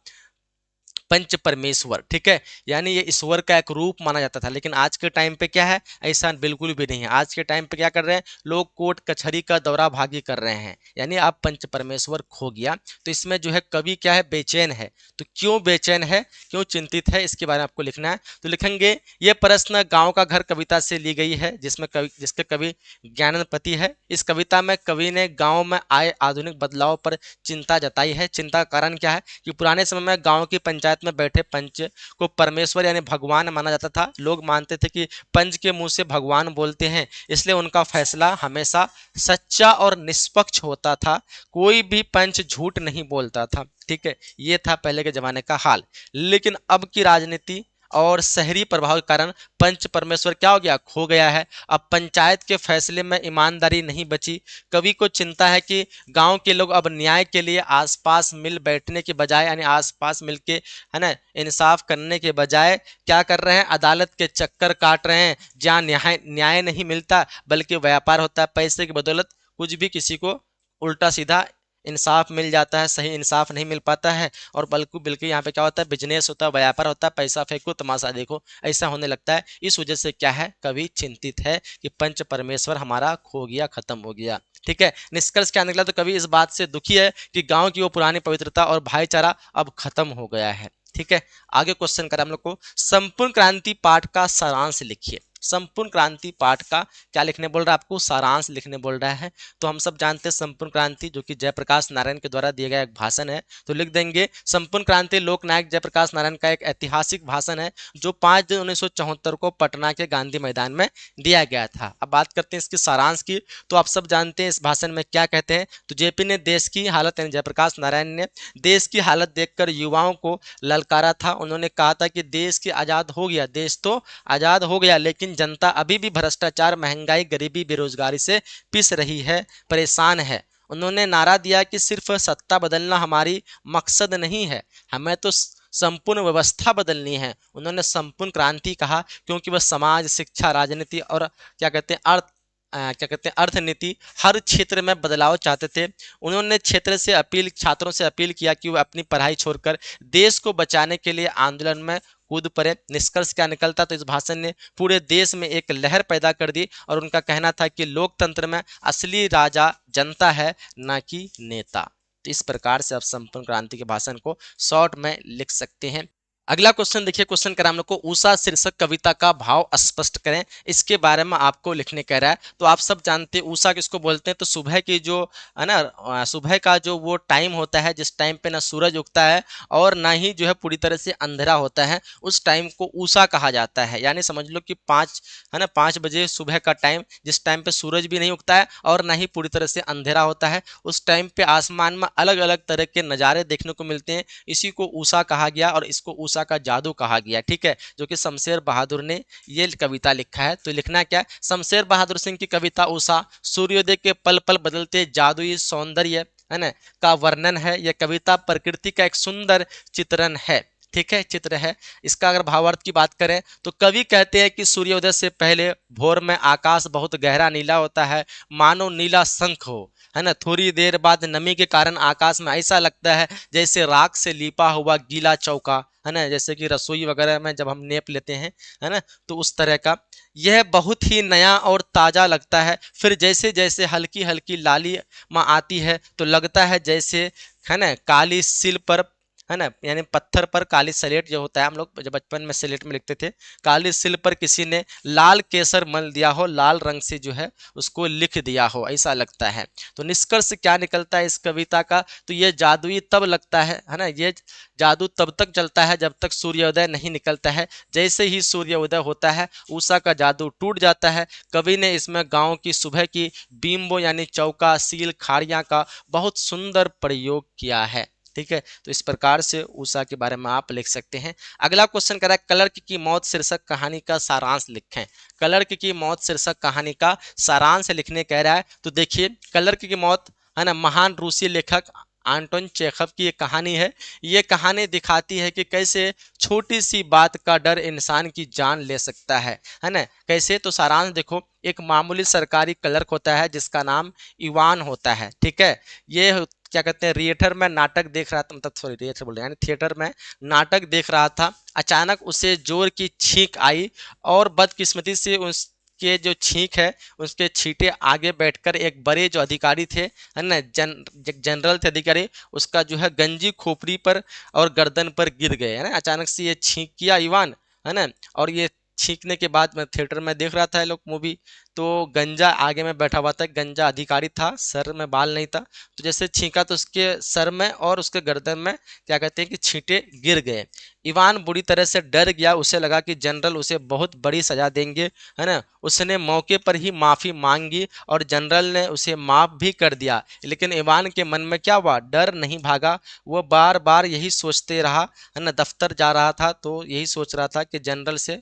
पंच परमेश्वर, ठीक है, यानी ये ईश्वर का एक रूप माना जाता था। लेकिन आज के टाइम पे क्या है? ऐसा बिल्कुल भी नहीं है। आज के टाइम पे क्या कर रहे हैं लोग? कोर्ट कचहरी का दौरा भागी कर रहे हैं, यानी आप पंच परमेश्वर खो गया। तो इसमें जो है कवि क्या है? बेचैन है। तो क्यों बेचैन है, क्यों चिंतित है, इसके बारे में आपको लिखना है। तो लिखेंगे, ये प्रश्न गाँव का घर कविता से ली गई है, जिसके कवि ज्ञानपति है। इस कविता में कवि ने गाँव में आए आधुनिक बदलाव पर चिंता जताई है। चिंता का कारण क्या है? कि पुराने समय में गाँव की पंचायत में बैठे पंच को परमेश्वर यानी भगवान माना जाता था। लोग मानते थे कि पंच के मुंह से भगवान बोलते हैं, इसलिए उनका फैसला हमेशा सच्चा और निष्पक्ष होता था। कोई भी पंच झूठ नहीं बोलता था, ठीक है। ये था पहले के जमाने का हाल। लेकिन अब की राजनीति और शहरी प्रभाव के कारण पंच परमेश्वर क्या हो गया? खो गया है। अब पंचायत के फैसले में ईमानदारी नहीं बची। कवि को चिंता है कि गांव के लोग अब न्याय के लिए आसपास मिल बैठने के बजाय, यानी आसपास मिल के, है ना, इंसाफ करने के बजाय क्या कर रहे हैं? अदालत के चक्कर काट रहे हैं, जहाँ न्याय नहीं मिलता बल्कि व्यापार होता है। पैसे की बदौलत कुछ भी किसी को उल्टा सीधा इंसाफ मिल जाता है, सही इंसाफ नहीं मिल पाता है। और बल्कि यहाँ पे क्या होता है? बिजनेस होता है, व्यापार होता है, पैसा फेंको तमाशा देखो, ऐसा होने लगता है। इस वजह से क्या है? कवि चिंतित है कि पंच परमेश्वर हमारा खो गया, खत्म हो गया, ठीक है। निष्कर्ष क्या निकला? तो कवि इस बात से दुखी है कि गांव की वो पुरानी पवित्रता और भाईचारा अब खत्म हो गया है, ठीक है। आगे क्वेश्चन करें हम लोग को, संपूर्ण क्रांति पाठ का सारांश लिखिए। संपूर्ण क्रांति पाठ का क्या लिखने बोल रहा है, आपको सारांश लिखने बोल रहा है। तो हम सब जानते हैं संपूर्ण क्रांति जो कि जयप्रकाश नारायण के द्वारा दिया गया एक भाषण है, तो लिख देंगे संपूर्ण क्रांति लोकनायक जयप्रकाश नारायण का एक ऐतिहासिक भाषण है जो 5 जून 1974 को पटना के गांधी मैदान में दिया गया था। अब बात करते हैं इसकी सारांश की। तो आप सब जानते हैं इस भाषण में क्या कहते हैं। तो जेपी ने देश की हालत, यानी जयप्रकाश नारायण ने देश की हालत देखकर युवाओं को ललकारा था। उन्होंने कहा था कि देश की आज़ाद हो गया, देश तो आज़ाद हो गया, लेकिन जनता अभी भी भ्रष्टाचार, महंगाई, गरीबी, बेरोजगारी से पिस रही है, परेशान है। उन्होंने नारा दिया कि सिर्फ सत्ता बदलना हमारी मकसद नहीं है, हमें तो संपूर्ण व्यवस्था बदलनी है। उन्होंने संपूर्ण क्रांति कहा क्योंकि वह समाज, शिक्षा, राजनीति और क्या कहते हैं अर्थनीति हर क्षेत्र में बदलाव चाहते थे। उन्होंने छात्रों से अपील किया कि वह अपनी पढ़ाई छोड़कर देश को बचाने के लिए आंदोलन में कूद पड़े। निष्कर्ष क्या निकलता, तो इस भाषण ने पूरे देश में एक लहर पैदा कर दी और उनका कहना था कि लोकतंत्र में असली राजा जनता है, न कि नेता। तो इस प्रकार से आप संपूर्ण क्रांति के भाषण को शॉर्ट में लिख सकते हैं। अगला क्वेश्चन देखिए, क्वेश्चन कह रहा है हम लोग को उषा शीर्षक कविता का भाव स्पष्ट करें, इसके बारे में आपको लिखने कह रहा है। तो आप सब जानते हैं उषा किसको बोलते हैं, तो सुबह की जो है ना, सुबह का जो वो टाइम होता है जिस टाइम पे ना सूरज उगता है और ना ही जो है पूरी तरह से अंधेरा होता है, उस टाइम को उषा कहा जाता है। यानी समझ लो कि 5 है ना 5 बजे सुबह का टाइम, जिस टाइम पे सूरज भी नहीं उगता है और ना ही पूरी तरह से अंधेरा होता है, उस टाइम पे आसमान में अलग अलग तरह के नज़ारे देखने को मिलते हैं। इसी को उषा कहा गया और इसको उषा का जादू कहा गया, ठीक है, जो कि शमशेर बहादुर ने ये कविता लिखा है। तो लिखना क्या है, शमशेर बहादुर सिंह की कविता उषा सूर्योदय के पल पल बदलते जादुई सौंदर्य है ना का वर्णन है। यह कविता प्रकृति का एक सुंदर चित्रण है, ठीक है, चित्र है। इसका अगर भावार्थ की बात करें तो कवि कहते हैं कि सूर्योदय से पहले भोर में आकाश बहुत गहरा नीला होता है, मानो नीला शंख हो, है ना। थोड़ी देर बाद नमी के कारण आकाश में ऐसा लगता है जैसे राख से लिपा हुआ गीला चौका, है ना, जैसे कि रसोई वगैरह में जब हम नेप लेते हैं, है ना, तो उस तरह का यह बहुत ही नया और ताज़ा लगता है। फिर जैसे जैसे हल्की हल्की लाली माँ आती है तो लगता है जैसे, है ना, काली सिल पर, है ना, यानी पत्थर पर काली स्लेट जो होता है, हम लोग जब बचपन में स्लेट में लिखते थे, काली सिल पर किसी ने लाल केसर मल दिया हो, लाल रंग से जो है उसको लिख दिया हो, ऐसा लगता है। तो निष्कर्ष क्या निकलता है इस कविता का, तो ये जादुई तब लगता है ना, ये जादू तब तक चलता है जब तक सूर्योदय नहीं निकलता है। जैसे ही सूर्योदय होता है उषा का जादू टूट जाता है। कवि ने इसमें गांव की सुबह की बीम्बो यानी चौका, सील, खाड़ियाँ का बहुत सुंदर प्रयोग किया है, ठीक है। तो इस प्रकार से उषा के बारे में आप लिख सकते हैं। अगला क्वेश्चन कर रहा है क्लर्क की मौत शीर्षक कहानी का सारांश लिखें। क्लर्क की मौत शीर्षक कहानी का सारांश लिखने कह रहा है। तो देखिए, क्लर्क की मौत, है ना, महान रूसी लेखक आंटोन चेखव की एक कहानी है। ये कहानी दिखाती है कि कैसे छोटी सी बात का डर इंसान की जान ले सकता है ना। कैसे, तो सारांश देखो, एक मामूली सरकारी क्लर्क होता है जिसका नाम इवान होता है, ठीक है। ये क्या कहते हैं, थिएटर में नाटक देख रहा था, मतलब सॉरी थिएटर बोल रहे हैं, थिएटर में नाटक देख रहा था। अचानक उसे जोर की छींक आई और बदकिस्मती से उसके जो छींक है उसके छींटे आगे बैठकर एक बड़े जो अधिकारी थे, है ना, जनरल थे अधिकारी, उसका जो है गंजी खोपड़ी पर और गर्दन पर गिर गए, है ना। अचानक से ये छींक किया ईवान, है ना, और ये छींकने के बाद मैं थिएटर में देख रहा था लोग मूवी, तो गंजा आगे में बैठा हुआ था, गंजा अधिकारी था, सर में बाल नहीं था, तो जैसे छींका तो उसके सर में और उसके गर्दन में क्या कहते हैं कि छींटे गिर गए। इवान बुरी तरह से डर गया, उसे लगा कि जनरल उसे बहुत बड़ी सजा देंगे, है ना। उसने मौके पर ही माफ़ी मांगी और जनरल ने उसे माफ़ भी कर दिया। लेकिन इवान के मन में क्या हुआ, डर नहीं भागा, वो बार बार यही सोचते रहा, है ना। दफ्तर जा रहा था तो यही सोच रहा था कि जनरल से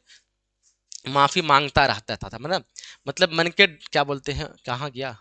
माफी मांगता रहता था, मतलब मन के क्या बोलते हैं, कहाँ गया,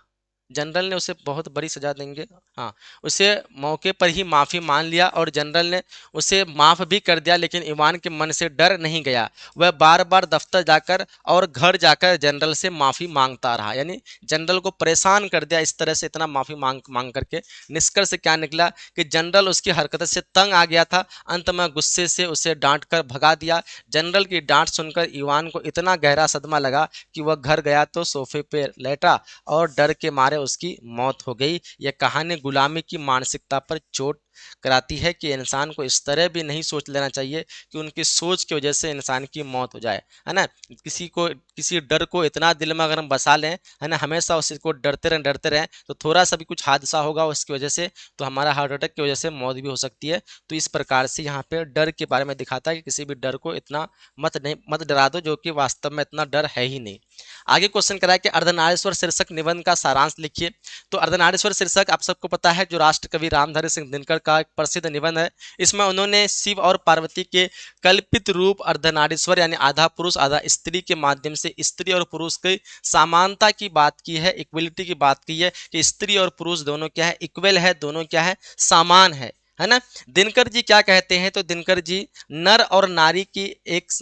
जनरल ने उसे बहुत बड़ी सजा देंगे, हाँ, उसे मौके पर ही माफ़ी मान लिया और जनरल ने उसे माफ़ भी कर दिया। लेकिन इवान के मन से डर नहीं गया, वह बार बार दफ्तर जाकर और घर जाकर जनरल से माफ़ी मांगता रहा, यानी जनरल को परेशान कर दिया इस तरह से, इतना माफ़ी मांग मांग करके। निष्कर्ष क्या निकला कि जनरल उसकी हरकत से तंग आ गया था, अंत में गुस्से से उसे डांट कर भगा दिया। जनरल की डांट सुनकर इवान को इतना गहरा सदमा लगा कि वह घर गया तो सोफे पर लेटा और डर के मारे उसकी मौत हो गई। यह कहानी गुलामी की मानसिकता पर चोट कराती है कि इंसान को इस तरह भी नहीं सोच लेना चाहिए कि उनकी सोच की वजह से इंसान की मौत हो जाए, है ना। किसी डर को इतना दिल में अगर हम बसा लें, है ना, हमेशा उसी को डरते रहें तो थोड़ा सा भी कुछ हादसा होगा उसकी वजह से तो हमारा हार्ट अटैक की वजह से मौत भी हो सकती है। तो इस प्रकार से यहाँ पे डर के बारे में दिखाता है कि किसी भी डर को इतना मत डरा दो जो कि वास्तव में इतना डर है ही नहीं। आगे क्वेश्चन करा है कि अर्धनारीश्वर शीर्षक निबंध का सारांश लिखिए। तो अर्धनारीश्वर शीर्षक आप सबको पता है जो राष्ट्र कवि रामधारी सिंह दिनकर का एक प्रसिद्ध निबंध है। इसमें उन्होंने शिव और पार्वती के कल्पित रूप अर्धनारीश्वर यानी आधा पुरुष आधा स्त्री के माध्यम से स्त्री और पुरुष की समानता की बात की है, इक्वलिटी की बात की है कि स्त्री और पुरुष दोनों क्या है, इक्वल है, दोनों क्या है, समान है ना। दिनकर जी क्या कहते हैं, तो दिनकर जी नर और नारी एक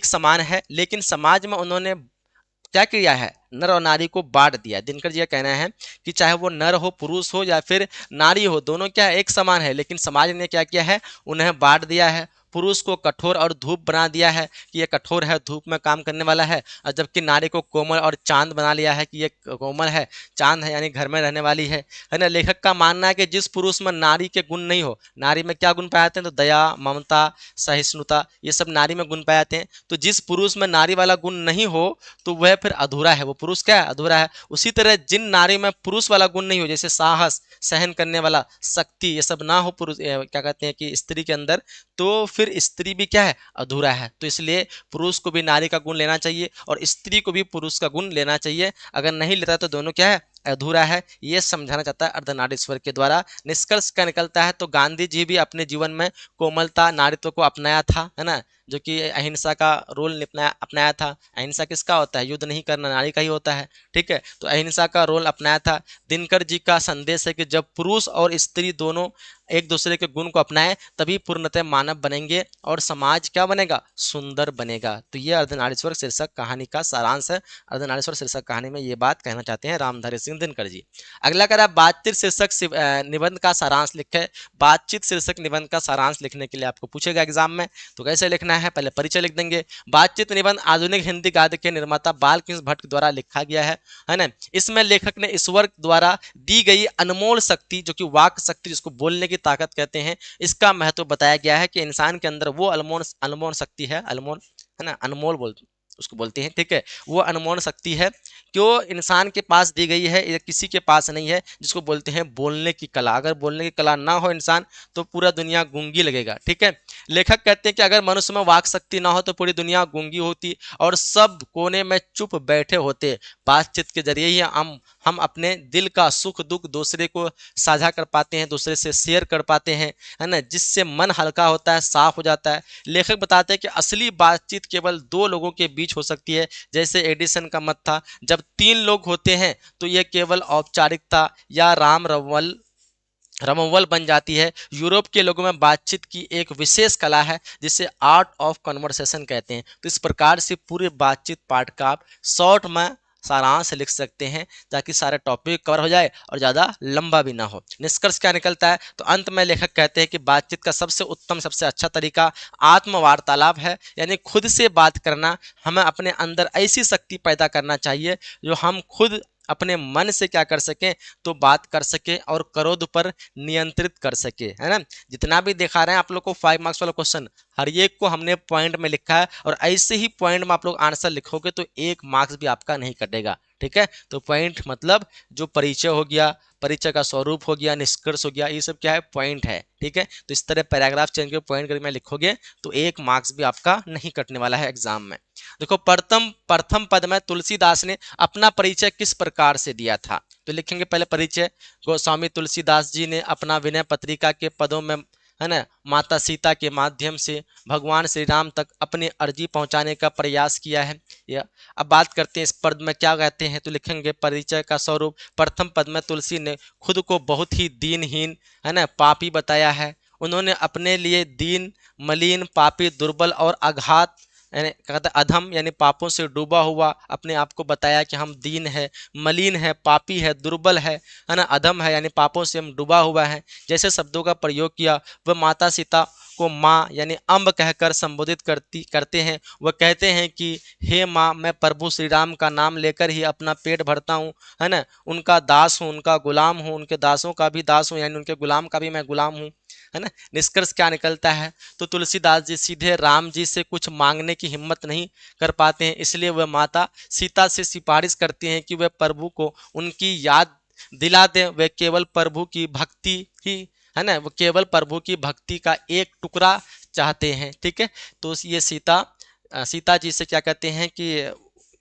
समान है, लेकिन समाज में उन्होंने क्या किया है, नर और नारी को बांट दिया। दिनकर जी का कहना है कि चाहे वो नर हो, पुरुष हो या फिर नारी हो, दोनों क्या है, एक समान है, लेकिन समाज ने क्या किया है, उन्हें बांट दिया है। पुरुष को कठोर और धूप बना दिया है कि ये कठोर है, धूप में काम करने वाला है, और जबकि नारी को कोमल और चांद बना लिया है कि ये कोमल है, चांद है यानी घर में रहने वाली है ना। लेखक का मानना है कि जिस पुरुष में नारी के गुण नहीं हो, नारी में क्या गुण पाए जाते हैं, तो दया, ममता, सहिष्णुता, ये सब नारी में गुण पाए जाते हैं। तो जिस पुरुष में नारी वाला गुण नहीं हो तो वह फिर अधूरा है, वो पुरुष क्या है, अधूरा है। उसी तरह जिन नारी में पुरुष वाला गुण नहीं हो, जैसे साहस, सहन करने वाला, शक्ति, ये सब ना हो पुरुष क्या कहते हैं कि स्त्री के अंदर, तो फिर स्त्री भी क्या है, अधूरा है। तो इसलिए पुरुष को भी नारी का गुण लेना चाहिए और स्त्री को भी पुरुष का गुण लेना चाहिए। अगर नहीं लेता तो दोनों क्या है, अधूरा है। ये समझाना चाहता है अर्धनारीश्वर के द्वारा। निष्कर्ष क्या निकलता है, तो गांधी जी भी अपने जीवन में कोमलता, नारीत्व को अपनाया था, है ना, जो कि अहिंसा का रोल अपनाया था। अहिंसा किसका होता है, युद्ध नहीं करना, नारी का ही होता है, ठीक है। तो अहिंसा का रोल अपनाया था। दिनकर जी का संदेश है कि जब पुरुष और स्त्री दोनों एक दूसरे के गुण को अपनाएं तभी पूर्णतः मानव बनेंगे और समाज क्या बनेगा, सुंदर बनेगा। तो ये अर्धनारीश्वर शीर्षक कहानी का सारांश है। अर्धनारीश्वर शीर्षक कहानी में ये बात कहना चाहते हैं रामधारी सिंह दिनकर जी। अगला करा बातचीत शीर्षक निबंध का सारांश लिखे। बातचीत शीर्षक निबंध का सारांश लिखने के लिए आपको पूछेगा एग्जाम में, तो कैसे लिखना है, पहले परिचय लिख देंगे। बातचीत निबंध आधुनिक हिंदी गद्य के निर्माता बालकृष्ण भट्ट द्वारा लिखा गया है ना। इसमें लेखक ने ईश्वर द्वारा दी गई अनमोल शक्ति, जो कि वाक शक्ति, जिसको बोलने की ताकत कहते हैं, इसका महत्व बताया गया है कि इंसान के अंदर वो अनमोल शक्ति है, अनमोल है ना, अनमोल उसको बोलते हैं, ठीक है। वो अनमोल शक्ति है जो इंसान के पास दी गई है, ये किसी के पास नहीं है, जिसको बोलते हैं बोलने की कला। अगर बोलने की कला ना हो इंसान तो पूरा दुनिया गूंगी लगेगा, ठीक है। लेखक कहते हैं कि अगर मनुष्य में वाक शक्ति ना हो तो पूरी दुनिया गूंगी होती और सब कोने में चुप बैठे होते। बातचीत के जरिए ही हम अपने दिल का सुख दुख दूसरे को साझा कर पाते हैं, दूसरे से शेयर कर पाते हैं, है ना, जिससे मन हल्का होता है, साफ हो जाता है। लेखक बताते हैं कि असली बातचीत केवल दो लोगों के बीच हो सकती है। जैसे एडिसन का मत था, जब तीन लोग होते हैं तो यह केवल औपचारिकता या रमव्वल बन जाती है। यूरोप के लोगों में बातचीत की एक विशेष कला है जिसे आर्ट ऑफ कन्वर्सेशन कहते हैं। तो इस प्रकार से पूरे बातचीत पाठ का आप शॉर्ट में सारांश लिख सकते हैं ताकि सारे टॉपिक कवर हो जाए और ज़्यादा लंबा भी ना हो। निष्कर्ष क्या निकलता है, तो अंत में लेखक कहते हैं कि बातचीत का सबसे उत्तम, सबसे अच्छा तरीका आत्मवार्तालाप है, यानी खुद से बात करना। हमें अपने अंदर ऐसी शक्ति पैदा करना चाहिए जो हम खुद अपने मन से क्या कर सकें, तो बात कर सके और क्रोध पर नियंत्रित कर सके, है ना। जितना भी दिखा रहे हैं आप लोग को 5 मार्क्स वाला क्वेश्चन, हर एक को हमने पॉइंट में लिखा है और ऐसे ही पॉइंट में आप लोग आंसर लिखोगे तो 1 मार्क्स भी आपका नहीं कटेगा, ठीक है। तो पॉइंट मतलब जो परिचय हो गया, परिचय का स्वरूप हो गया, निष्कर्ष हो गया, ये सब क्या है, पॉइंट है, ठीक है। तो इस तरह पैराग्राफ चेंज करके पॉइंट करके लिखोगे तो 1 मार्क्स भी आपका नहीं कटने वाला है एग्जाम में। देखो प्रथम पद में तुलसीदास ने अपना परिचय किस प्रकार से दिया था, तो लिखेंगे पहले परिचय। गोस्वामी तुलसीदास जी ने अपना विनय पत्रिका के पदों में, है ना, माता सीता के माध्यम से भगवान श्री राम तक अपनी अर्जी पहुंचाने का प्रयास किया है। या अब बात करते हैं इस पद में क्या कहते हैं, तो लिखेंगे परिचय का स्वरूप। प्रथम पद में तुलसी ने खुद को बहुत ही दीनहीन, है ना, पापी बताया है। उन्होंने अपने लिए दीन, मलिन, पापी, दुर्बल और अघात कहते अधम यानी पापों से डूबा हुआ अपने आप को बताया कि हम दीन है, मलिन है, पापी है, दुर्बल है ना, अधम है यानी पापों से हम डूबा हुआ है, जैसे शब्दों का प्रयोग किया। वह माता सीता को माँ यानी अम्ब कहकर संबोधित करते हैं। वह कहते हैं कि हे माँ, मैं प्रभु श्री राम का नाम लेकर ही अपना पेट भरता हूँ, है ना, उनका दास हूँ, उनका गुलाम हूँ, उनके दासों का भी दास हूँ, यानी उनके गुलाम का भी मैं गुलाम हूँ, है ना। निष्कर्ष क्या निकलता है? तो तुलसीदास जी सीधे राम जी से कुछ मांगने की हिम्मत नहीं कर पाते हैं, इसलिए वह माता सीता से सिफारिश करती हैं कि वह प्रभु को उनकी याद दिला दें। वे केवल प्रभु की भक्ति ही, है ना, वो केवल प्रभु की भक्ति का एक टुकड़ा चाहते हैं। ठीक है, तो ये सीता जी से क्या कहते हैं कि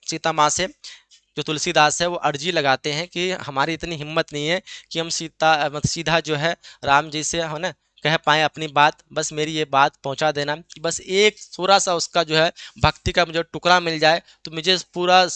सीता माँ से जो तुलसीदास है वो अर्जी लगाते हैं कि हमारी इतनी हिम्मत नहीं है कि हम मतलब सीधा जो है राम जी से, है ना, कह पाए अपनी बात। बस मेरी ये बात पहुंचा देना कि बस एक थोड़ा सा उसका जो है भक्ति का मुझे टुकड़ा मिल जाए तो मुझे पूरा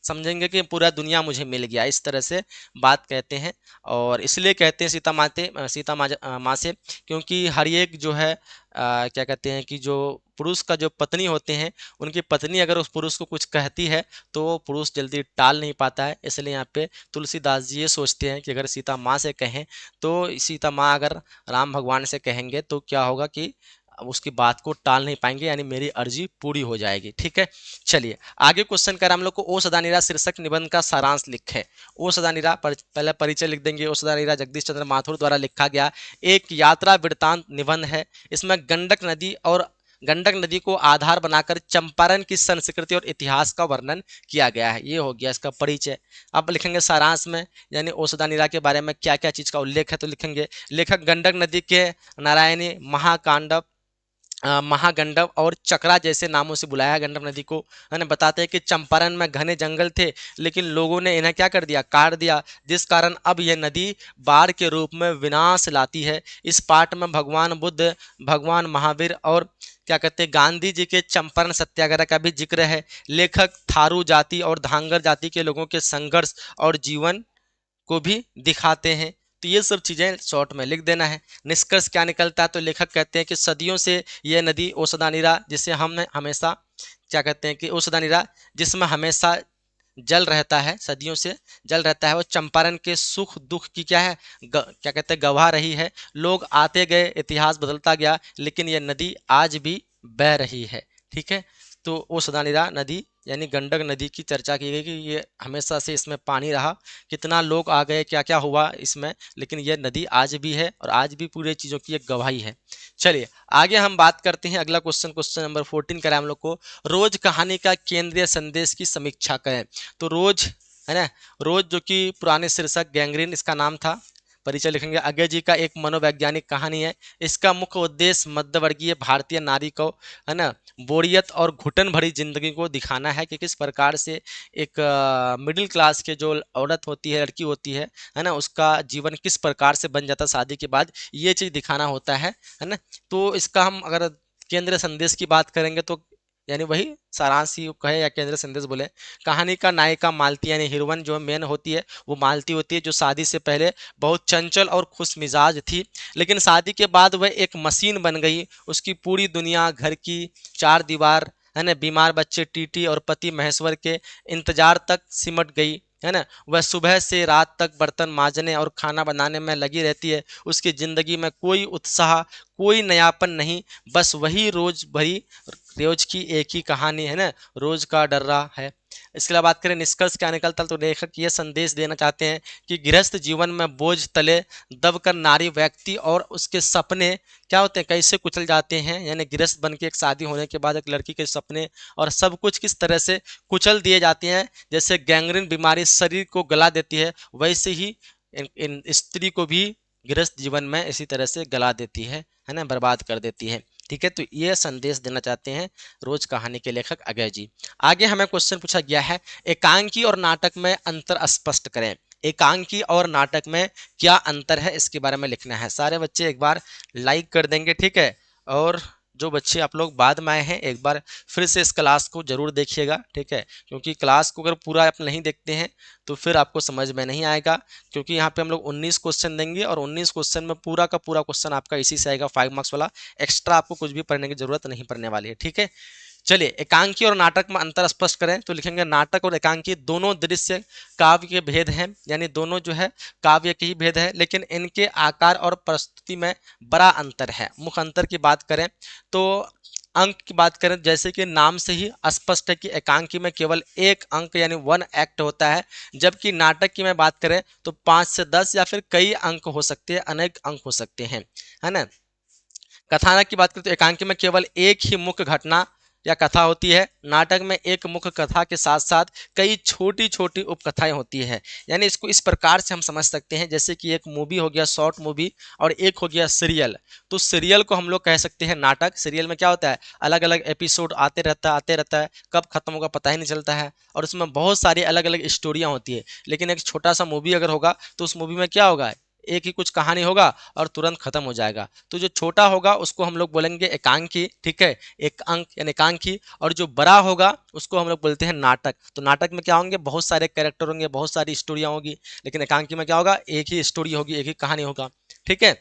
समझेंगे कि पूरा दुनिया मुझे मिल गया, इस तरह से बात कहते हैं। और इसलिए कहते हैं सीता माँ से क्योंकि हर एक जो है क्या कहते हैं कि जो पुरुष का जो पत्नी होते हैं, उनकी पत्नी अगर उस पुरुष को कुछ कहती है तो वो पुरुष जल्दी टाल नहीं पाता है। इसलिए यहाँ पे तुलसीदास जी ये सोचते हैं कि अगर सीता माँ से कहें तो सीता माँ अगर राम भगवान से कहेंगे तो क्या होगा कि उसकी बात को टाल नहीं पाएंगे, यानी मेरी अर्जी पूरी हो जाएगी। ठीक है, चलिए आगे क्वेश्चन कर हम लोग को ओ सदा निरा शीर्षक निबंध का सारांश लिखें। ओ सदा निरा पहले परिचय लिख देंगे। ओ सदा निरा जगदीश चंद्र माथुर द्वारा लिखा गया एक यात्रा वृत्तांत निबंध है। इसमें गंडक नदी को आधार बनाकर चंपारण की संस्कृति और इतिहास का वर्णन किया गया है। ये हो गया इसका परिचय। अब लिखेंगे सारांश में, यानी ओसदा नीरा के बारे में क्या क्या चीज का उल्लेख है, तो लिखेंगे लेखक गंडक नदी के नारायणी, महागंडव और चक्रा जैसे नामों से बुलाया गंडक नदी को, है ना। बताते हैं कि चंपारण में घने जंगल थे लेकिन लोगों ने इन्हें क्या कर दिया, काट दिया, जिस कारण अब यह नदी बाढ़ के रूप में विनाश लाती है। इस पाठ में भगवान बुद्ध, भगवान महावीर और क्या कहते हैं गांधी जी के चंपारण सत्याग्रह का भी जिक्र है। लेखक थारू जाति और धांगर जाति के लोगों के संघर्ष और जीवन को भी दिखाते हैं। तो ये सब चीज़ें शॉर्ट में लिख देना है। निष्कर्ष क्या निकलता है, तो लेखक कहते हैं कि सदियों से यह नदी ओसदा नीरा, जिसे हमने हमेशा क्या कहते हैं कि ओसदा नीरा जिसमें हमेशा जल रहता है, सदियों से जल रहता है, वो चंपारण के सुख दुख की क्या है, क्या कहते हैं गवाह रही है। लोग आते गए, इतिहास बदलता गया, लेकिन यह नदी आज भी बह रही है। ठीक है, तो वो सदानीरा नदी यानी गंडक नदी की चर्चा की गई कि ये हमेशा से इसमें पानी रहा, कितना लोग आ गए, क्या क्या हुआ इसमें, लेकिन यह नदी आज भी है और आज भी पूरे चीज़ों की एक गवाही है। चलिए आगे हम बात करते हैं। अगला क्वेश्चन नंबर 14 करें हम लोग को, रोज कहानी का केंद्रीय संदेश की समीक्षा करें। तो रोज, है ना, रोज जो कि पुराने शीर्षक गैंग्रीन इसका नाम था। परिचय लिखेंगे, अजय जी का एक मनोवैज्ञानिक कहानी है। इसका मुख्य उद्देश्य मध्यवर्गीय भारतीय नारी को, है ना, बोरियत और घुटन भरी जिंदगी को दिखाना है कि किस प्रकार से एक मिडिल क्लास के जो औरत होती है, लड़की होती है ना, उसका जीवन किस प्रकार से बन जाता है शादी के बाद, ये चीज़ दिखाना होता है ना। तो इसका हम अगर केंद्र संदेश की बात करेंगे तो यानी वही सारांश ही कहे या केंद्र संदेश बोले। कहानी का नायिका मालती यानी हीरोइन जो मेन होती है वो मालती होती है, जो शादी से पहले बहुत चंचल और खुश मिजाज थी, लेकिन शादी के बाद वह एक मशीन बन गई। उसकी पूरी दुनिया, घर की चार दीवार, है ना, बीमार बच्चे टीटी और पति महेश्वर के इंतजार तक सिमट गई, है ना। वह सुबह से रात तक बर्तन मांजने और खाना बनाने में लगी रहती है। उसकी ज़िंदगी में कोई उत्साह, कोई नयापन नहीं, बस वही रोज की एक ही कहानी, है ना, रोज का डर्रा है। इसके अलावा बात करें निष्कर्ष क्या निकलता, तो लेखक ये संदेश देना चाहते हैं कि गृहस्थ जीवन में बोझ तले दबकर नारी व्यक्ति और उसके सपने क्या होते हैं, कैसे कुचल जाते हैं। यानी गृहस्थ बन के एक शादी होने के बाद एक लड़की के सपने और सब कुछ किस तरह से कुचल दिए जाते हैं। जैसे गैंग्रीन बीमारी शरीर को गला देती है, वैसे ही इन स्त्री को भी गृहस्थ जीवन में इसी तरह से गला देती है ना, बर्बाद कर देती है। ठीक है, तो ये संदेश देना चाहते हैं रोज कहानी के लेखक अजय जी। आगे हमें क्वेश्चन पूछा गया है, एकांकी और नाटक में अंतर स्पष्ट करें। एकांकी और नाटक में क्या अंतर है, इसके बारे में लिखना है। सारे बच्चे एक बार लाइक कर देंगे, ठीक है। और जो बच्चे आप लोग बाद में आए हैं, एक बार फिर से इस क्लास को जरूर देखिएगा, ठीक है, क्योंकि क्लास को अगर पूरा आप नहीं देखते हैं तो फिर आपको समझ में नहीं आएगा। क्योंकि यहाँ पे हम लोग 19 क्वेश्चन देंगे और 19 क्वेश्चन में पूरा का पूरा क्वेश्चन आपका इसी से आएगा 5 मार्क्स वाला। एक्स्ट्रा आपको कुछ भी पढ़ने की जरूरत नहीं पड़ने वाली है, ठीक है। चलिए एकांकी और नाटक में अंतर स्पष्ट करें तो लिखेंगे नाटक और एकांकी दोनों दृश्य काव्य के भेद हैं, यानी दोनों जो है काव्य के ही भेद है, लेकिन इनके आकार और प्रस्तुति में बड़ा अंतर है। मुख्य अंतर की बात करें तो अंक की बात करें, जैसे कि नाम से ही स्पष्ट है कि एकांकी में केवल एक अंक यानी वन एक्ट होता है, जबकि नाटक की मैं बात करें तो 5 से 10 या फिर कई अंक हो सकते हैं, अनेक अंक हो सकते हैं, है ना। कथानक की बात करें तो एकांकी में केवल एक ही मुख्य घटना या कथा होती है, नाटक में एक मुख्य कथा के साथ साथ कई छोटी छोटी उपकथाएं होती है। यानी इसको इस प्रकार से हम समझ सकते हैं, जैसे कि एक मूवी हो गया शॉर्ट मूवी और एक हो गया सीरियल। तो सीरियल को हम लोग कह सकते हैं नाटक। सीरियल में क्या होता है, अलग अलग एपिसोड आते रहता है, कब खत्म होगा पता ही नहीं चलता है, और उसमें बहुत सारी अलग अलग स्टोरियां होती है। लेकिन एक छोटा सा मूवी अगर होगा तो उस मूवी में क्या होगा, एक ही कुछ कहानी होगा और तुरंत खत्म हो जाएगा। तो जो छोटा होगा उसको हम लोग बोलेंगे एकांकी, ठीक है, एक अंक यानी एकांकी। और जो बड़ा होगा उसको हम लोग बोलते हैं नाटक। तो नाटक में क्या होंगे, बहुत सारे कैरेक्टर होंगे, बहुत सारी स्टोरियां होगी, लेकिन एकांकी में क्या होगा, एक ही स्टोरी होगी, एक ही कहानी होगा, ठीक है।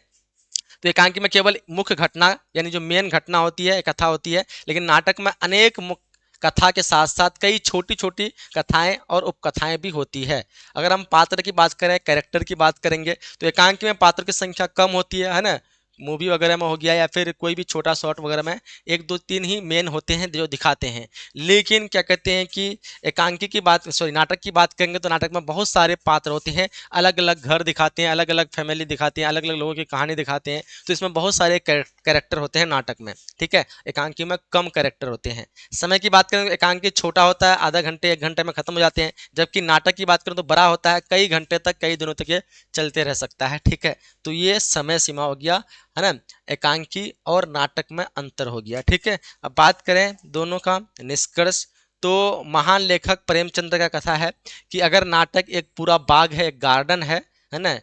तो एकांकी में केवल मुख्य घटना यानी जो मेन घटना होती है, कथा होती है, लेकिन नाटक में अनेक मुख्य कथा के साथ साथ कई छोटी छोटी कथाएं और उपकथाएं भी होती है। अगर हम पात्र की बात करें, कैरेक्टर की बात करेंगे, तो एकांकी में पात्र की संख्या कम होती है ना। मूवी वगैरह में हो गया या फिर कोई भी छोटा शॉर्ट वगैरह में एक दो तीन ही मेन होते हैं जो दिखाते हैं। लेकिन क्या कहते हैं कि एकांकी की बात, सॉरी, नाटक की बात करेंगे तो नाटक में बहुत सारे पात्र होते हैं, अलग अलग घर दिखाते हैं, अलग अलग फैमिली दिखाते हैं, अलग अलग लोगों की कहानी दिखाते हैं। तो इसमें बहुत सारे कैरेक्टर होते हैं नाटक में, ठीक है। एकांकी में कम कैरेक्टर होते हैं। समय की बात करें तो एकांकी छोटा होता है, आधा घंटे 1 घंटे में खत्म हो जाते हैं, जबकि नाटक की बात करें तो बड़ा होता है, कई घंटे तक कई दिनों तक ये चलते रह सकता है, ठीक है। तो ये समय सीमा हो गया, है ना, एकांकी और नाटक में अंतर हो गया, ठीक है। अब बात करें दोनों का निष्कर्ष, तो महान लेखक प्रेमचंद्र का कथा है कि अगर नाटक एक पूरा बाग है, एक गार्डन है ना,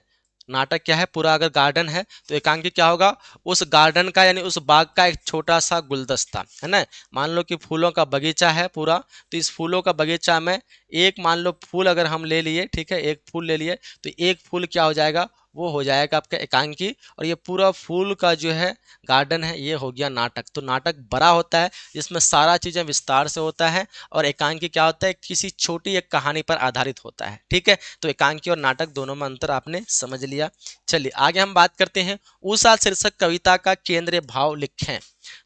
नाटक क्या है, पूरा अगर गार्डन है तो एकांकी क्या होगा, उस गार्डन का यानी उस बाग का एक छोटा सा गुलदस्ता, है ना। मान लो कि फूलों का बगीचा है पूरा, तो इस फूलों का बगीचा में एक मान लो फूल अगर हम ले लिए, ठीक है, एक फूल ले लिए, तो एक फूल क्या हो जाएगा, वो हो जाएगा आपका एकांकी। और ये पूरा फूल का जो है गार्डन है, ये हो गया नाटक। तो नाटक बड़ा होता है जिसमें सारा चीज़ें विस्तार से होता है, और एकांकी क्या होता है, किसी छोटी एक कहानी पर आधारित होता है, ठीक है। तो एकांकी और नाटक दोनों में अंतर आपने समझ लिया। चलिए आगे हम बात करते हैं, उषा शीर्षक कविता का केंद्रीय भाव लिखें।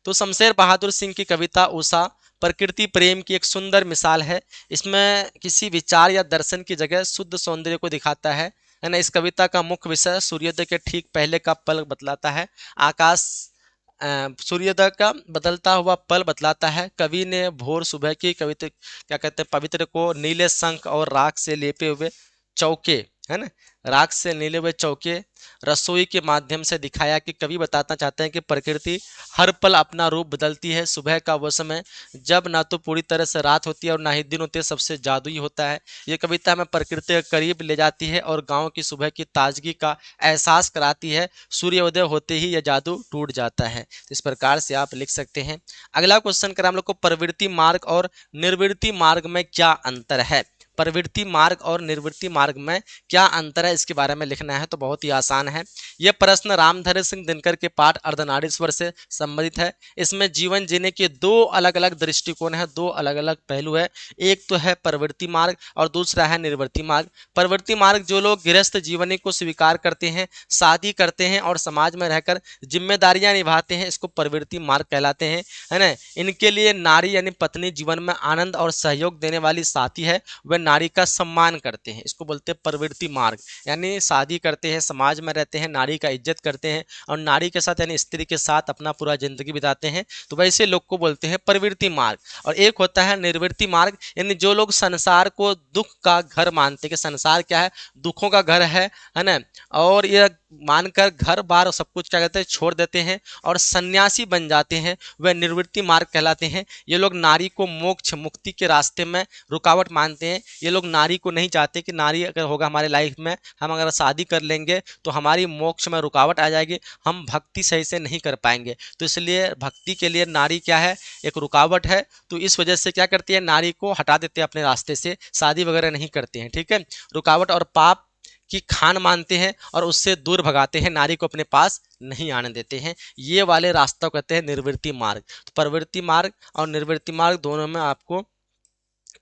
तो शमशेर बहादुर सिंह की कविता उषा प्रकृति प्रेम की एक सुंदर मिसाल है। इसमें किसी विचार या दर्शन की जगह शुद्ध सौंदर्य को दिखाता है ना। इस कविता का मुख्य विषय सूर्योदय के ठीक पहले का पल बतलाता है। आकाश सूर्योदय का बदलता हुआ पल बतलाता है। कवि ने भोर सुबह की कविता, क्या कहते हैं, पवित्र को नीले शंख और राख से लेपे हुए चौके, है ना, राख से नीले हुए चौके रसोई के माध्यम से दिखाया कि कवि बताना चाहते हैं कि प्रकृति हर पल अपना रूप बदलती है। सुबह का वो समय जब ना तो पूरी तरह से रात होती है और ना ही दिन होते, सबसे जादुई होता है। ये कविता हमें प्रकृति के करीब ले जाती है और गांव की सुबह की ताजगी का एहसास कराती है। सूर्योदय होते ही यह जादू टूट जाता है। तो इस प्रकार से आप लिख सकते हैं। अगला क्वेश्चन करें हम लोग को, प्रवृत्ति मार्ग और निर्वृत्ति मार्ग में क्या अंतर है। प्रवृत्ति मार्ग और निर्वृत्ति मार्ग में क्या अंतर है, इसके बारे में लिखना है। तो बहुत ही आसान है। यह प्रश्न रामधारी सिंह दिनकर के पाठ अर्धनारीश्वर से संबंधित है। इसमें जीवन जीने के दो अलग अलग दृष्टिकोण है, दो अलग अलग पहलू है। एक तो है प्रवृत्ति मार्ग और दूसरा है निर्वृत्ति मार्ग। प्रवृत्ति मार्ग जो लोग गृहस्थ जीवनी को स्वीकार करते हैं, शादी करते हैं और समाज में रहकर जिम्मेदारियां निभाते हैं, इसको प्रवृत्ति मार्ग कहलाते हैं, है ना। इनके लिए नारी यानी पत्नी जीवन में आनंद और सहयोग देने वाली साथी है, वह नारी का सम्मान करते हैं, इसको बोलते हैं प्रवृत्ति मार्ग। यानी शादी करते हैं, समाज में रहते हैं, नारी का इज्जत करते हैं और नारी के साथ यानी स्त्री के साथ अपना पूरा जिंदगी बिताते हैं, तो वैसे लोग को बोलते हैं प्रवृत्ति मार्ग। और एक होता है निर्वृत्ति मार्ग, यानी जो लोग संसार को दुख का घर मानते हैं कि संसार क्या है, दुखों का घर है ना, और यह मानकर घर बार सब कुछ क्या कहते हैं छोड़ देते हैं और सन्यासी बन जाते हैं, वह निर्वृत्ति मार्ग कहलाते हैं। ये लोग नारी को मोक्ष मुक्ति के रास्ते में रुकावट मानते हैं। ये लोग नारी को नहीं चाहते कि नारी अगर होगा हमारे लाइफ में, हम अगर शादी कर लेंगे तो हमारी मोक्ष में रुकावट आ जाएगी, हम भक्ति सही से नहीं कर पाएंगे। तो इसलिए भक्ति के लिए नारी क्या है, एक रुकावट है। तो इस वजह से क्या करती है, नारी को हटा देते हैं अपने रास्ते से, शादी वगैरह नहीं करते हैं, ठीक है। रुकावट और पाप की खान मानते हैं और उससे दूर भगाते हैं, नारी को अपने पास नहीं आने देते हैं। ये वाले रास्ता को कहते हैं निर्वृत्ति मार्ग। तो प्रवृत्ति मार्ग और निर्वृत्ति मार्ग दोनों में आपको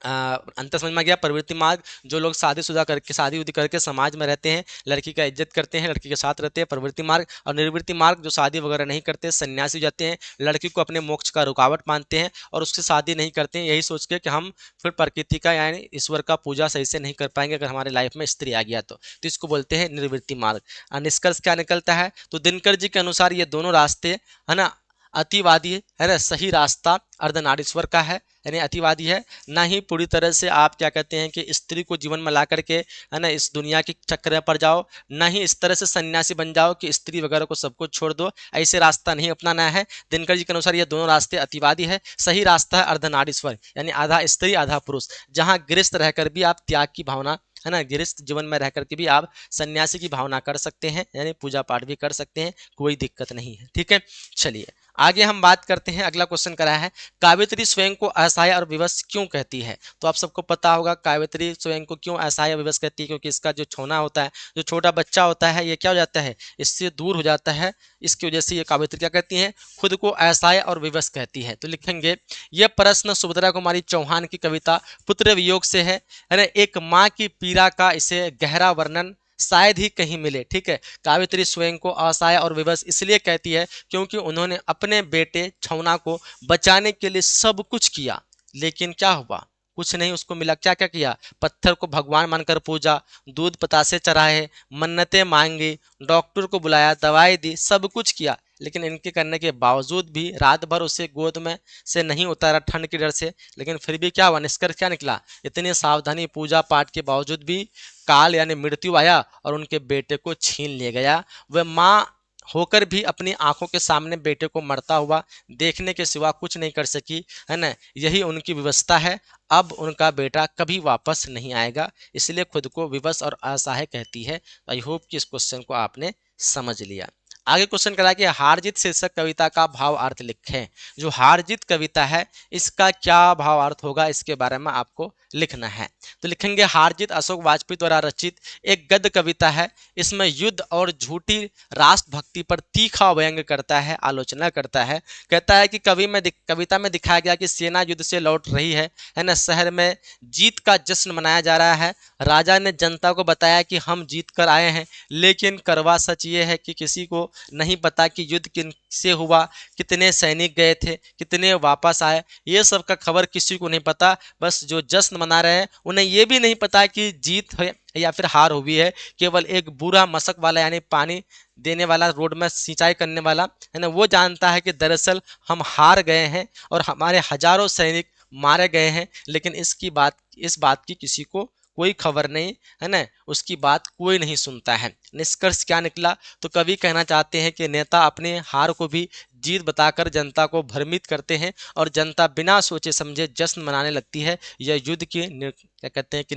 अंतर समझ में आ गया। प्रवृत्ति मार्ग जो लोग शादीशुदा करके शादी उदी करके समाज में रहते हैं, लड़की का इज्जत करते हैं, लड़की के साथ रहते हैं, प्रवृत्ति मार्ग। और निर्वृत्ति मार्ग जो शादी वगैरह नहीं करते, सन्यासी हो जाते हैं, लड़की को अपने मोक्ष का रुकावट मानते हैं और उससे शादी नहीं करते हैं, यही सोच के कि हम फिर प्रकृति का यानी ईश्वर का पूजा सही से नहीं कर पाएंगे अगर हमारे लाइफ में स्त्री आ गया तो इसको बोलते हैं निर्वृत्ति मार्ग। निष्कर्ष क्या निकलता है? तो दिनकर जी के अनुसार ये दोनों रास्ते है ना अतिवादी है ना, सही रास्ता अर्धनारीश्वर का है यानी अतिवादी है, ना ही पूरी तरह से आप क्या कहते हैं कि स्त्री को जीवन में ला करके है ना इस दुनिया के चक्कर में पड़ जाओ, ना ही इस तरह से सन्यासी बन जाओ कि स्त्री वगैरह को सब कुछ छोड़ दो, ऐसे रास्ता नहीं अपनाना है। दिनकर जी के अनुसार ये दोनों रास्ते अतिवादी है। सही रास्ता है अर्धनारीश्वर यानी आधा स्त्री आधा पुरुष, जहाँ गृहस्थ रहकर भी आप त्याग की भावना है ना, गृहस्थ जीवन में रह करके भी आप सन्यासी की भावना कर सकते हैं यानी पूजा पाठ भी कर सकते हैं, कोई दिक्कत नहीं है। ठीक है, चलिए आगे हम बात करते हैं। अगला क्वेश्चन करा है काव्यत्री स्वयं को असहाय और विवश क्यों कहती है? तो आप सबको पता होगा काव्यत्री स्वयं को क्यों असहाय और विवश कहती है, क्योंकि इसका जो छोना होता है, जो छोटा बच्चा होता है, ये क्या हो जाता है, इससे दूर हो जाता है। इसकी वजह से ये काव्यत्री क्या कहती है, खुद को असहाय और विवश कहती है। तो लिखेंगे यह प्रश्न सुभद्रा कुमारी चौहान की कविता पुत्र वियोग से है ना, एक माँ की पीड़ा का इसे गहरा वर्णन शायद ही कहीं मिले। ठीक है, काव्यत्री स्वयं को असहाय और विवश इसलिए कहती है क्योंकि उन्होंने अपने बेटे छौना को बचाने के लिए सब कुछ किया, लेकिन क्या हुआ, कुछ नहीं उसको मिला। क्या क्या किया, पत्थर को भगवान मानकर पूजा, दूध पतासे चढ़ाए, मन्नतें मांगी, डॉक्टर को बुलाया, दवाई दी, सब कुछ किया, लेकिन इनके करने के बावजूद भी रात भर उसे गोद में से नहीं उतारा ठंड की डर से, लेकिन फिर भी क्या हुआ, निष्कर्ष क्या निकला, इतनी सावधानी पूजा पाठ के बावजूद भी काल यानी मृत्यु आया और उनके बेटे को छीन ले गया। वह माँ होकर भी अपनी आंखों के सामने बेटे को मरता हुआ देखने के सिवा कुछ नहीं कर सकी, है ना, यही उनकी व्यवस्था है। अब उनका बेटा कभी वापस नहीं आएगा, इसलिए खुद को विवश और असहाय कहती है। आई होप कि इस क्वेश्चन को आपने समझ लिया। आगे क्वेश्चन करा कि हार जीत शीर्षक कविता का भाव अर्थ लिखें। जो हार जीत कविता है इसका क्या भाव अर्थ होगा, इसके बारे में आपको लिखना है। तो लिखेंगे हार जीत अशोक वाजपेयी द्वारा रचित एक गद्य कविता है। इसमें युद्ध और झूठी राष्ट्रभक्ति पर तीखा व्यंग करता है, आलोचना करता है। कहता है कि कविता में दिखाया गया कि सेना युद्ध से लौट रही है ना, शहर में जीत का जश्न मनाया जा रहा है। राजा ने जनता को बताया कि हम जीत कर आए हैं, लेकिन करवा सच ये है कि किसी को नहीं पता कि युद्ध किन से हुआ, कितने सैनिक गए थे, कितने वापस आए, ये सब का खबर किसी को नहीं पता। बस जो जश्न मना रहे हैं उन्हें ये भी नहीं पता कि जीत है या फिर हार हुई है। केवल एक बुरा मशक वाला यानी पानी देने वाला, रोड में सिंचाई करने वाला है ना, वो जानता है कि दरअसल हम हार गए हैं और हमारे हजारों सैनिक मारे गए हैं, लेकिन इस बात की किसी को कोई खबर नहीं, है ना, उसकी बात कोई नहीं सुनता है। निष्कर्ष क्या निकला, तो कवि कहना चाहते हैं कि नेता अपने हार को भी जीत बताकर जनता को भ्रमित करते हैं और जनता बिना सोचे समझे जश्न मनाने लगती है। यह युद्ध की क्या कहते हैं कि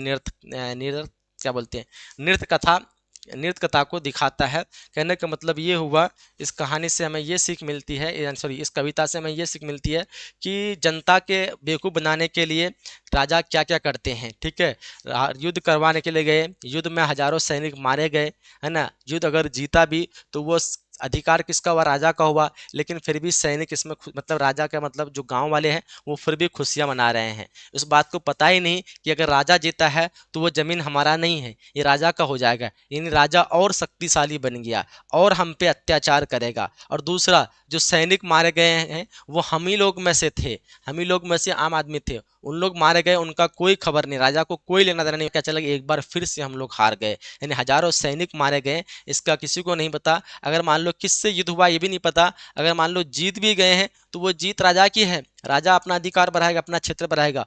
क्या बोलते हैं, नृत्य कथा नृत्य कथा को दिखाता है। कहने का मतलब ये हुआ, इस कहानी से हमें ये सीख मिलती है, सॉरी इस कविता से हमें ये सीख मिलती है कि जनता के बेवकूफ़ बनाने के लिए राजा क्या क्या करते हैं। ठीक है, युद्ध करवाने के लिए गए, युद्ध में हजारों सैनिक मारे गए, है ना, युद्ध अगर जीता भी तो वो अधिकार किसका हुआ, राजा का हुआ, लेकिन फिर भी सैनिक इसमें मतलब राजा का मतलब जो गांव वाले हैं वो फिर भी खुशियां मना रहे हैं। इस बात को पता ही नहीं कि अगर राजा जीता है तो वो जमीन हमारा नहीं है, ये राजा का हो जाएगा, यानी राजा और शक्तिशाली बन गया और हम पे अत्याचार करेगा। और दूसरा, जो सैनिक मारे गए हैं वो हम ही लोग में से थे, हम ही लोग में से आम आदमी थे, उन लोग मारे गए, उनका कोई खबर नहीं, राजा को कोई लेना देना नहीं। क्या चला कि एक बार फिर से हम लोग हार गए, यानी हजारों सैनिक मारे गए, इसका किसी को नहीं पता। अगर मान लो किससे युद्ध हुआ ये भी नहीं पता, अगर मान लो जीत भी गए हैं तो वो जीत राजा की है, राजा अपना अधिकार बढ़ाएगा, अपना क्षेत्र बढ़ाएगा,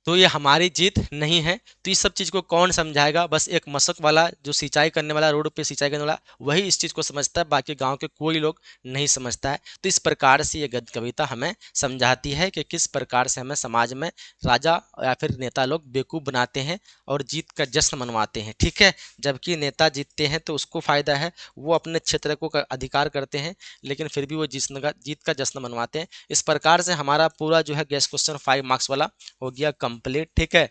तो ये हमारी जीत नहीं है। तो इस सब चीज़ को कौन समझाएगा, बस एक मशक वाला जो सिंचाई करने वाला, रोड पे सिंचाई करने वाला, वही इस चीज़ को समझता है, बाकी गांव के कोई लोग नहीं समझता है। तो इस प्रकार से ये गद्य कविता हमें समझाती है कि किस प्रकार से हमें समाज में राजा या फिर नेता लोग बेवकूफ़ बनाते हैं और जीत का जश्न मनवाते हैं। ठीक है, जबकि नेता जीतते हैं तो उसको फ़ायदा है, वो अपने क्षेत्र को अधिकार करते हैं, लेकिन फिर भी वो जीत का जश्न मनवाते हैं। इस प्रकार से हमारा पूरा जो है गेस क्वेश्चन 5 मार्क्स वाला हो गया कंप्लीट। ठीक है,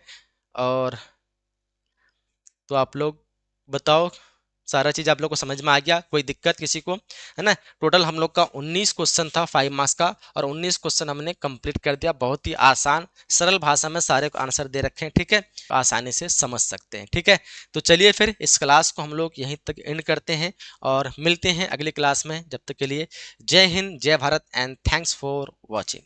और तो आप लोग बताओ, सारा चीज आप लोग को समझ में आ गया? कोई दिक्कत किसी को, है ना? टोटल हम लोग का 19 क्वेश्चन था 5 मार्क्स का, और 19 क्वेश्चन हमने कंप्लीट कर दिया। बहुत ही आसान सरल भाषा में सारे आंसर दे रखे हैं, ठीक है? आसानी से समझ सकते हैं, ठीक है? तो चलिए फिर इस क्लास को हम लोग यहीं तक एंड करते हैं और मिलते हैं अगली क्लास में। जब तक के लिए जय हिंद, जय Bharat and thanks for watching.